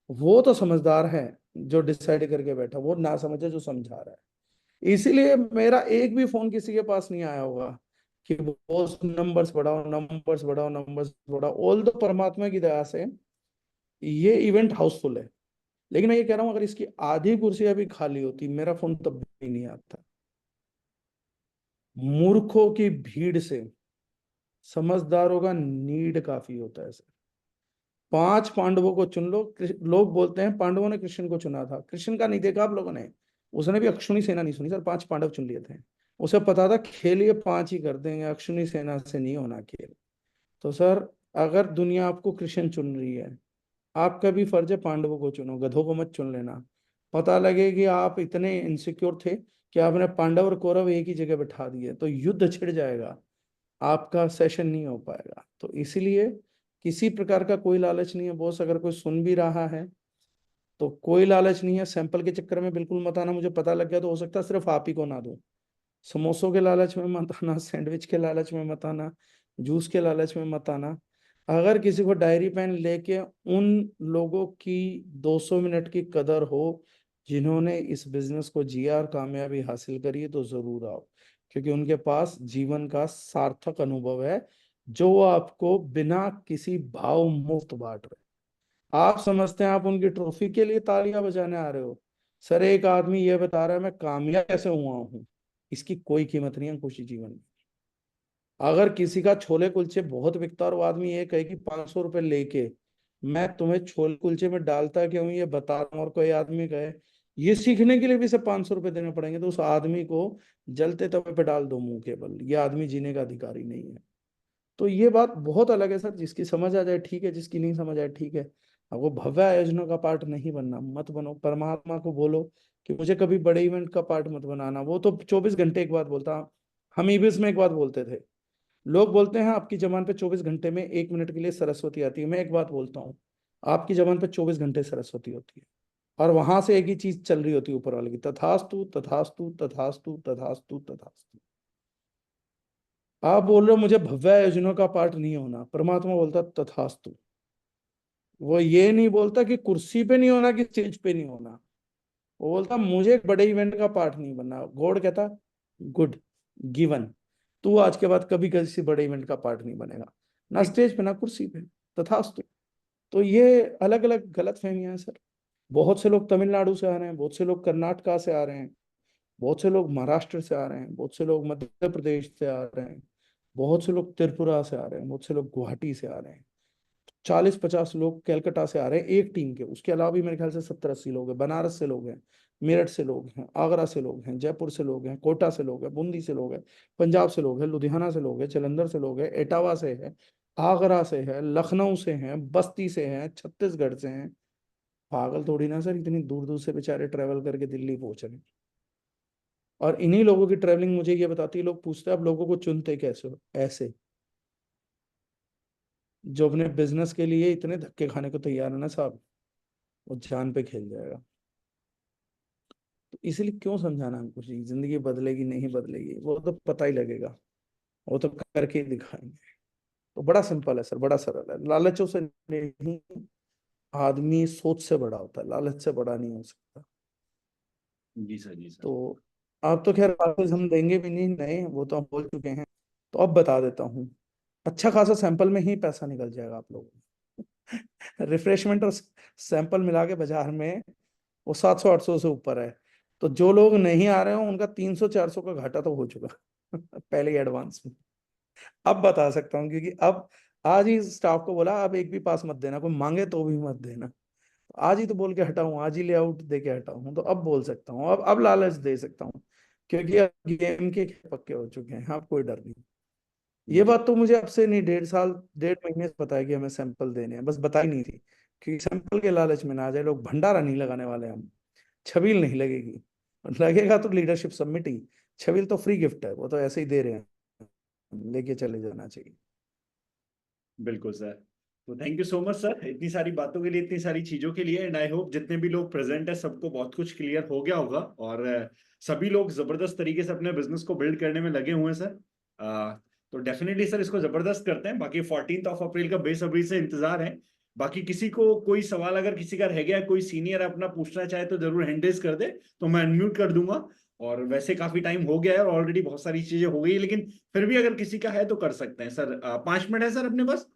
वो तो समझदार है जो डिसाइड करके बैठा, वो ना समझे जो समझा रहा है। इसीलिए मेरा एक भी फोन किसी के पास नहीं आया होगा कि वो नंबर्स बढ़ाओ, नंबर्स बढ़ाओ, नंबर्स बढ़ाओ। ऑल दो परमात्मा की दया से ये इवेंट हाउसफुल है। लेकिन मैं ये कह रहा हूं अगर इसकी आधी कुर्सियां भी खाली होती, मेरा फोन तब भी नहीं आता। मूर्खों की भीड़ से समझदारों का नीड काफी होता है सर। 5 पांडवों को चुन लो। लोग बोलते हैं पांडवों ने कृष्ण को चुना था, कृष्ण का नहीं देखा आप लोगों ने। उसने भी अक्षुणी सेना नहीं सुनी सर, 5 पांडव चुन लिए थे। उसे पता था खेल ये 5 ही कर देंगे, अक्षुणी सेना से नहीं होना खेल। तो सर अगर दुनिया आपको कृष्ण चुन रही है, आपका भी फर्ज है पांडवों को चुनो, गधों को मत चुन लेना। पता लगे कि आप इतने इनसिक्योर थे कि आपने पांडव और कौरव एक ही जगह बैठा दिए, तो युद्ध छिड़ जाएगा, आपका सेशन नहीं हो पाएगा। तो इसीलिए किसी प्रकार का कोई लालच नहीं है बॉस। अगर कोई सुन भी रहा है तो कोई लालच नहीं है, सैंपल के चक्कर में बिल्कुल मत आना। मुझे पता लग गया तो हो सकता है सिर्फ आप ही को ना दूं। समोसों के लालच में मत आना, सैंडविच के लालच में मत आना, जूस के लालच में मत आना। अगर किसी को डायरी पेन लेके उन लोगों की 200 मिनट की कदर हो जिन्होंने इस बिजनेस को जिया और कामयाबी हासिल करी है, तो जरूर आओ। क्योंकि उनके पास जीवन का सार्थक अनुभव है जो वो आपको बिना किसी भाव मुक्त बांट रहे। आप समझते हैं आप उनकी ट्रॉफी के लिए तालियां बजाने आ रहे हो। सर एक आदमी ये बता रहा है मैं कामयाब कैसे हुआ हूं, इसकी कोई कीमत नहीं है खुशी जीवन में। अगर किसी का छोले कुलचे बहुत बिकता है और वो आदमी ये कहे कि 500 रुपए लेके मैं तुम्हें छोले कुलचे में डालता क्यों ये बता रहा हूं, और कोई आदमी कहे ये सीखने के लिए भी इसे 500 रुपए देने पड़ेंगे, तो उस आदमी को जलते तवे पे डाल दो मुंह के बल। ये आदमी जीने का अधिकारी नहीं है। तो ये बात बहुत अलग है सर। जिसकी समझ आ जाए ठीक है, जिसकी नहीं समझ आए ठीक है। अब वो भव्य आयोजनों का पार्ट नहीं बनना, मत बनो। परमात्मा को बोलो कि मुझे कभी बड़े इवेंट का पार्ट मत बनाना। वो तो 24 घंटे एक बात बोलता। हम ईबीएस में एक बात बोलते थे। लोग बोलते हैं आपकी जबान पे 24 घंटे में 1 मिनट के लिए सरस्वती आती है। मैं एक बात बोलता हूँ, आपकी जबान पे 24 घंटे सरस्वती होती है। और वहां से एक ही चीज चल रही होती है ऊपर वाले की, तथास्तु तथास्तु तथास्तु तथास्तु तथास्तु। आप बोल रहे हो मुझे भव्य आयोजनों का पार्ट नहीं होना, परमात्मा बोलता तथास्तु। वो ये नहीं बोलता कि कुर्सी पे नहीं होना कि स्टेज पे नहीं होना। वो बोलता मुझे एक बड़े इवेंट का पार्ट नहीं बनना। गॉड कहता गुड, गिवन। तू आज के बाद कभी किसी बड़े इवेंट का पार्ट नहीं बनेगा, ना स्टेज पे ना कुर्सी पे, तथास्तु। तो ये अलग अलग गलत फहमियां हैं सर। बहुत से लोग तमिलनाडु से आ रहे हैं, बहुत से लोग कर्नाटका से आ रहे हैं, बहुत से लोग महाराष्ट्र से आ रहे हैं, बहुत से लोग मध्य प्रदेश से आ रहे हैं, बहुत से लोग त्रिपुरा से आ रहे हैं, बहुत से लोग गुवाहाटी से आ रहे हैं। 40-50 लोग कलकत्ता से आ रहे हैं एक टीम के। उसके अलावा भी मेरे ख्याल से 70-80 लोग हैं, बनारस से लोग हैं, मेरठ से लोग हैं, आगरा से लोग हैं, जयपुर से लोग हैं, कोटा से लोग हैं, बूंदी से लोग हैं, पंजाब से लोग हैं, लुधियाना से लोग हैं, जालंधर से लोग हैं, एटावा से है, आगरा से है, लखनऊ से हैं, बस्ती से हैं, छत्तीसगढ़ से हैं। पागल थोड़ी ना सर, इतनी दूर दूर से बेचारे ट्रेवल करके दिल्ली पहुंच रहे हैं। और इन्हीं लोगों की ट्रेवलिंग मुझे ये बताती है, लोग पूछते हैं आप लोगों को चुनते कैसे हो, ऐसे जो अपने बिजनेस के लिए इतने धक्के खाने को तैयार है ना साहब, वो जान पे खेल जाएगा। तो इसलिए क्यों समझाना हमको जी, जिंदगी बदलेगी नहीं बदलेगी वो तो पता ही लगेगा, वो तो करके ही दिखाएंगे। तो बड़ा सिंपल है सर, बड़ा सरल है, लालचों से नहीं, आदमी सोच से बड़ा होता है, लालच से बड़ा नहीं हो सकता। जी सर, जी सर। तो आप तो खैर क्लासेस हम देंगे भी नहीं, नए वो तो हम बोल चुके हैं। तो अब बता देता हूँ, अच्छा खासा सैंपल में ही पैसा निकल जाएगा आप लोगों को। रिफ्रेशमेंट और सैंपल मिला के बाजार में वो 700-800 से ऊपर है। तो जो लोग नहीं आ रहे हो उनका 300-400 का घाटा तो हो चुका पहले ही एडवांस में। अब बता सकता हूँ, क्योंकि अब आज ही स्टाफ को बोला अब एक भी पास मत देना, कोई मांगे तो भी मत देना। आज ही तो बोल के हटाऊं, आज ही लेआउट दे के हटाऊं, तो अब बोल सकता हूँ, अब लालच दे सकता हूँ, क्योंकि अब गेम के पक्के हो चुके हैं, अब कोई डर नहीं। ये जी बात तो मुझे अब से नहीं, 1.5 साल 1.5 महीने से पता है कि हमें सैंपल देने हैं, बस बताई नहीं थी। क्योंकि सैंपल के लालच में ना आ जाए लोग, भंडारा नहीं लगाने वाले हम, छबील नहीं लगेगी, लगेगा तो लीडरशिप सबमिट ही। छबील तो फ्री गिफ्ट है, वो तो ऐसे ही दे रहे हैं, लेके चले जाना चाहिए। बिल्कुल सर। तो thank you so much sir, इतनी सारी बातों के लिए, इतनी सारी चीजों के लिए। एंड आई होप जितने भी लोग प्रेजेंट है सबको बहुत कुछ क्लियर हो गया होगा, और सभी लोग जबरदस्त तरीके से अपने बिजनेस को बिल्ड करने में लगे हुए हैं सर। तो डेफिनेटली सर इसको जबरदस्त करते हैं। बाकी 14 अप्रैल का बेसब्री से इंतजार है। बाकी किसी को कोई सवाल अगर किसी का रह गया, कोई सीनियर अपना पूछना चाहे तो जरूर हैंड रेज कर दे, तो मैं अनम्यूट कर दूंगा। और वैसे काफी टाइम हो गया है और ऑलरेडी बहुत सारी चीजें हो गई, लेकिन फिर भी अगर किसी का है तो कर सकते हैं सर। 5 मिनट है सर अपने पास।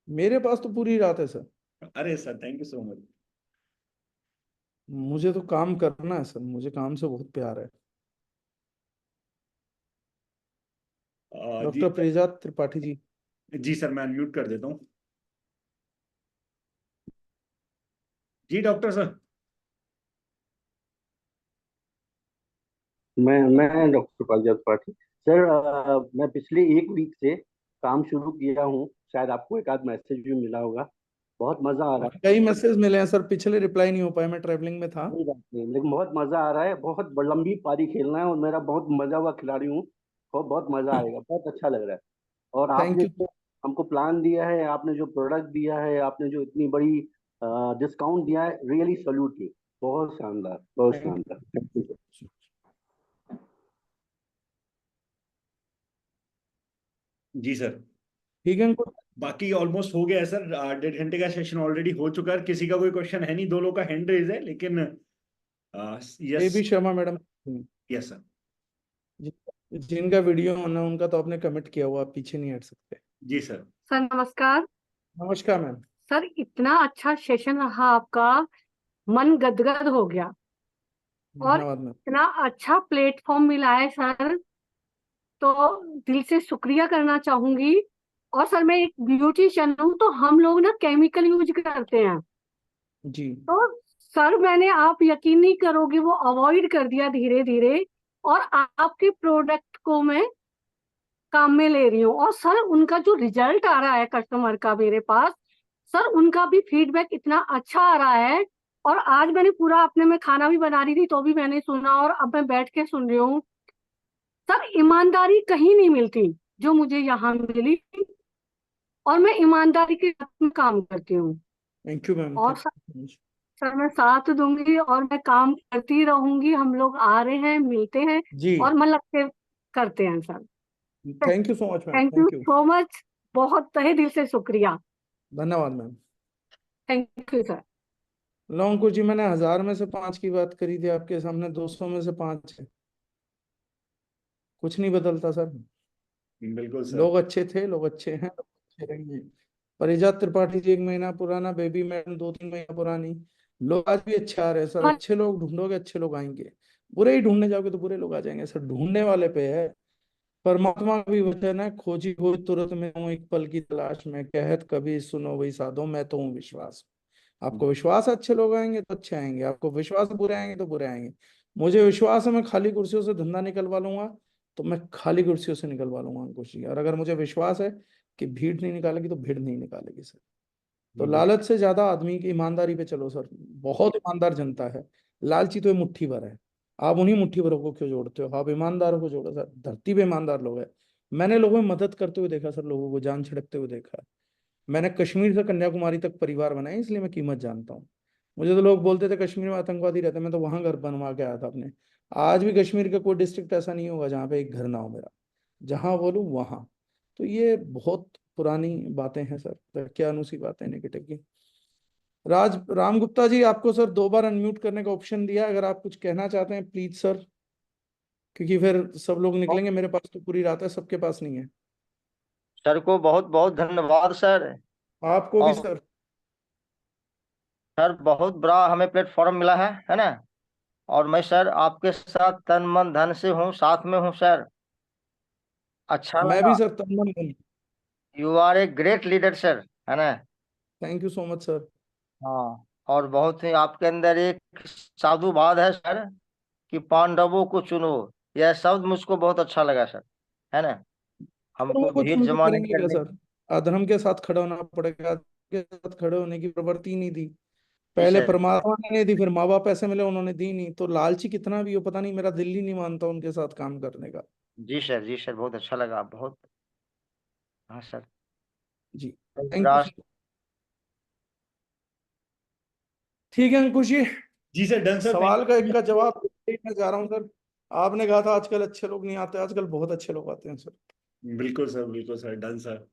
मेरे पास तो पूरी रात है सर। अरे sir, thank you so much. मुझे तो काम करना है सर, मुझे काम से बहुत प्यार है। जी डॉक्टर प्रेजात त्रिपाठी जी। जी सर, मैं अनम्यूट कर देता हूँ। जी डॉक्टर सर। मैं डॉक्टर पारिजात त्रिपाठी सर। मैं पिछले एक वीक से काम शुरू किया हूँ, शायद आपको एक आध मैसेज भी मिला होगा। बहुत मजा आ रहा है। कई मैसेज मिले हैं सर, पिछले रिप्लाई नहीं हो पाया, मैं ट्रैवलिंग में था। कोई बात नहीं, लेकिन बहुत मजा आ रहा है। बहुत लंबी पारी खेलना है और मेरा बहुत मजा हुआ खिलाड़ी हूँ। बहुत बहुत मजा आएगा, बहुत अच्छा लग रहा है। और थैंक आपने यू। जो हमको प्लान दिया है, आपने जो प्रोडक्ट दिया है, आपने जो इतनी बड़ी डिस्काउंट दिया है, रियली सल्यूट यू। बहुत शानदार, बहुत थैंक शानदार, थैंक यू। यू। जी सर। ठीक है अंकुर। बाकी ऑलमोस्ट हो गया है सर, 1.5 घंटे का सेशन ऑलरेडी हो चुका है। किसी का कोई क्वेश्चन है नहीं, दो लोग का हैंड रेज है, लेकिन yes. Baby Sharma madam. Yes sir. जिनका वीडियो होना उनका तो आपने कमिट किया हुआ, आप पीछे नहीं हट सकते। जी सर। सर नमस्कार। नमस्कार मैम। सर इतना अच्छा सेशन रहा आपका, मन गदगद हो गया। और धन्यवाद मैम। इतना अच्छा प्लेटफॉर्म मिला है सर, तो दिल से शुक्रिया करना चाहूंगी। और सर मैं एक ब्यूटिशियन हूँ, तो हम लोग ना केमिकल यूज करते हैं। जी। तो सर मैंने, आप यकीन नहीं करोगे, वो अवॉइड कर दिया धीरे धीरे। और आपके प्रोडक्ट को मैं काम में ले रही हूँ। और सर उनका जो रिजल्ट आ रहा है कस्टमर का मेरे पास, सर उनका भी फीडबैक इतना अच्छा आ रहा है। और आज मैंने पूरा, अपने में खाना भी बना रही थी तो भी मैंने सुना, और अब मैं बैठ के सुन रही हूँ। सर ईमानदारी कहीं नहीं मिलती जो मुझे यहाँ मिली। और मैं ईमानदारी के साथ में काम करती हूँ। थैंक यू मैम, और थैंक यू। सर मैं साथ दूंगी और मैं काम करती रहूंगी। हम लोग आ रहे हैं, मिलते हैं जी। और मन लग के करते हैं sir. Thank you so much ma'am, thank you thank you. So much. बहुत तहे दिल से शुक्रिया। धन्यवाद मैम। Thank you sir. लो अंकुर जी, मैंने 1000 में से 5 की बात करी थी, आपके सामने 200 में से 5 है। कुछ नहीं बदलता सर। बिल्कुल सर। लोग अच्छे थे, लोग अच्छे हैं, लोग अच्छे रहेंगे। परिजात त्रिपाठी जी 1 महीना पुराना, बेबी मैडम 2-3 महीना पुरानी। लोग आज भी अच्छे आ रहे हैं सर, मन- अच्छे लोग ढूंढोगे अच्छे लोग आएंगे। बुरे ही ढूंढने जाओगे तो बुरे लोग आ जाएंगे सर, ढूंढने वाले पे है। परमात्मा का भी वचन है, खोजी खोज तुरंत में हूँ, एक पल की तलाश में, कहत कभी सुनो वही साधो, मैं तो हूँ विश्वास। आपको विश्वास है अच्छे लोग आएंगे तो अच्छे आएंगे, आपको विश्वास है बुरे आएंगे तो बुरे आएंगे। मुझे विश्वास है मैं खाली कुर्सियों से धंधा निकलवा लूंगा, तो मैं खाली कुर्सियों से निकलवा लूंगा अंकुश जी। और अगर मुझे विश्वास है कि भीड़ नहीं निकालेगी तो भीड़ नहीं निकालेगी सर। तो लालच से ज्यादा आदमी की ईमानदारी पे चलो सर, बहुत ईमानदार जनता है। लालची तो ये मुट्ठी भर है। आप उन्हीं मुट्ठी भरों को क्यों जोड़ते हो? आप ईमानदारों को जोड़ो सर, धरती पे ईमानदार लोग हैं। मैंने लोगों में मदद करते हुए देखा सर, लोगों को जान छिड़कते हुए देखा है। मैंने कश्मीर से कन्याकुमारी तक परिवार बनाए, इसलिए मैं कीमत जानता हूँ। मुझे तो लोग बोलते थे कश्मीर में आतंकवादी रहते, मैं तो वहां घर बनवा के आया था अपने। आज भी कश्मीर का कोई डिस्ट्रिक्ट ऐसा नहीं होगा जहाँ पे एक घर ना हो मेरा, जहां बोलूँ वहां। तो ये बहुत पुरानी बातें हैं सर, क्या अनुसी बातें नेगेटिव की। राम गुप्ता जी, आपको सर 2 बार अनम्यूट करने का ऑप्शन दिया, अगर आप कुछ कहना चाहते हैं प्लीज सर, क्योंकि फिर सब लोग निकलेंगे, मेरे पास तो पूरी रात है, सबके पास नहीं है। सर को बहुत बहुत धन्यवाद सर। आपको भी और सर। सर बहुत बड़ा हमें प्लेटफॉर्म मिला है ना। और मैं सर आपके साथ तन मन धन से हूँ, साथ में हूँ सर। अच्छा मैं भी लगा। सर तन मन धन। You are a great leader sir, है ना। Thank you so much sir. हाँ, और बहुत ही आपके अंदर एक साधुवाद है सर, कि पांडवों को चुनो। यह शब्द मुझको बहुत अच्छा लगा सर, है ना। धर्मों हमको को भीड़ चुन के जमा नहीं करेंगे क्या करनी। सर? अधर्म के साथ खड़ा होना पड़ेगा, अधर्म के साथ खड़े होने की प्रवृत्ति नहीं दी। जी पहले सर। परमात्मा ने नहीं दी, फिर माँ बाप ऐसे मिले उन्होंने दी नहीं, तो लालची कितना भी हो पता नहीं, मेरा दिल ही नहीं मानता उनके साथ काम करने का। जी सर, जी सर, बहुत अच्छा लगा बहुत। हाँ सर। जी थैंक यू सर। ठीक है अंकुश जी, जी सर, डन सर, थैंक सवाल का एक का जवाब मैं जा रहा हूँ सर। आपने कहा था आजकल अच्छे लोग नहीं आते, आजकल बहुत अच्छे लोग आते हैं सर। बिल्कुल sir, done sir.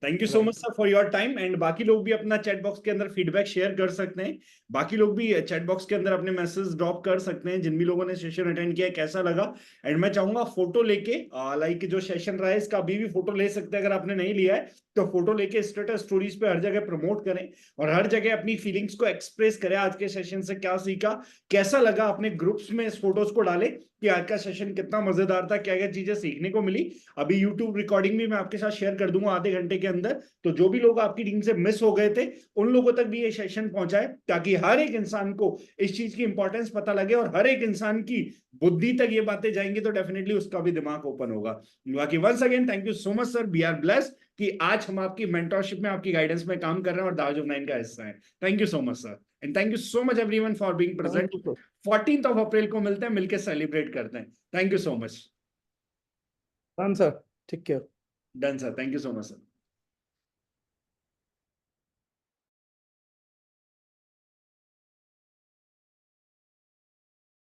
Thank you so much right. Sir for your time. And बाकी लोग भी अपना चैट बॉक्स के अंदर फीडबैक शेयर कर सकते हैं। बाकी लोग भी चैट बॉक्स के अंदर अपने मैसेज ड्रॉप कर सकते हैं, जिन भी लोगों ने सेशन अटेंड किया है, कैसा लगा। एंड मैं चाहूंगा फोटो लेके, लाइक जो सेशन रहा है इसका अभी भी फोटो ले सकते हैं, अगर आपने नहीं लिया है तो फोटो लेके स्टेटस स्टोरीज पे हर जगह प्रमोट करें, और हर जगह अपनी फीलिंग्स को एक्सप्रेस करें। आज के सेशन से क्या सीखा, कैसा लगा, अपने ग्रुप्स में इस फोटोज को डालें कि आज का सेशन कितना मजेदार था, क्या क्या चीजें सीखने को मिली। अभी यूट्यूब रिकॉर्डिंग भी मैं आपके साथ शेयर कर दूंगा आधे घंटे के अंदर, तो जो भी लोग आपकी टीम से मिस हो गए थे उन लोगों तक भी ये सेशन पहुंचाए, ताकि हर एक इंसान को इस चीज की इंपॉर्टेंस पता लगे, और हर एक इंसान की बुद्धि तक ये बातें जाएंगी तो डेफिनेटली उसका भी दिमाग ओपन होगा। बाकी once again thank you so much sir, we are blessed कि आज हम आपकी मेंटरशिप में, आपकी गाइडेंस में काम कर रहे हैं और दावज ऑफ नाइन का हिस्सा है। Thank you so much sir, and thank you so much everyone for being present. 14 अप्रैल को मिलते हैं, मिलकर सेलिब्रेट करते हैं। Thank you so much. Done sir, ठीक है। Done sir, thank you so much sir.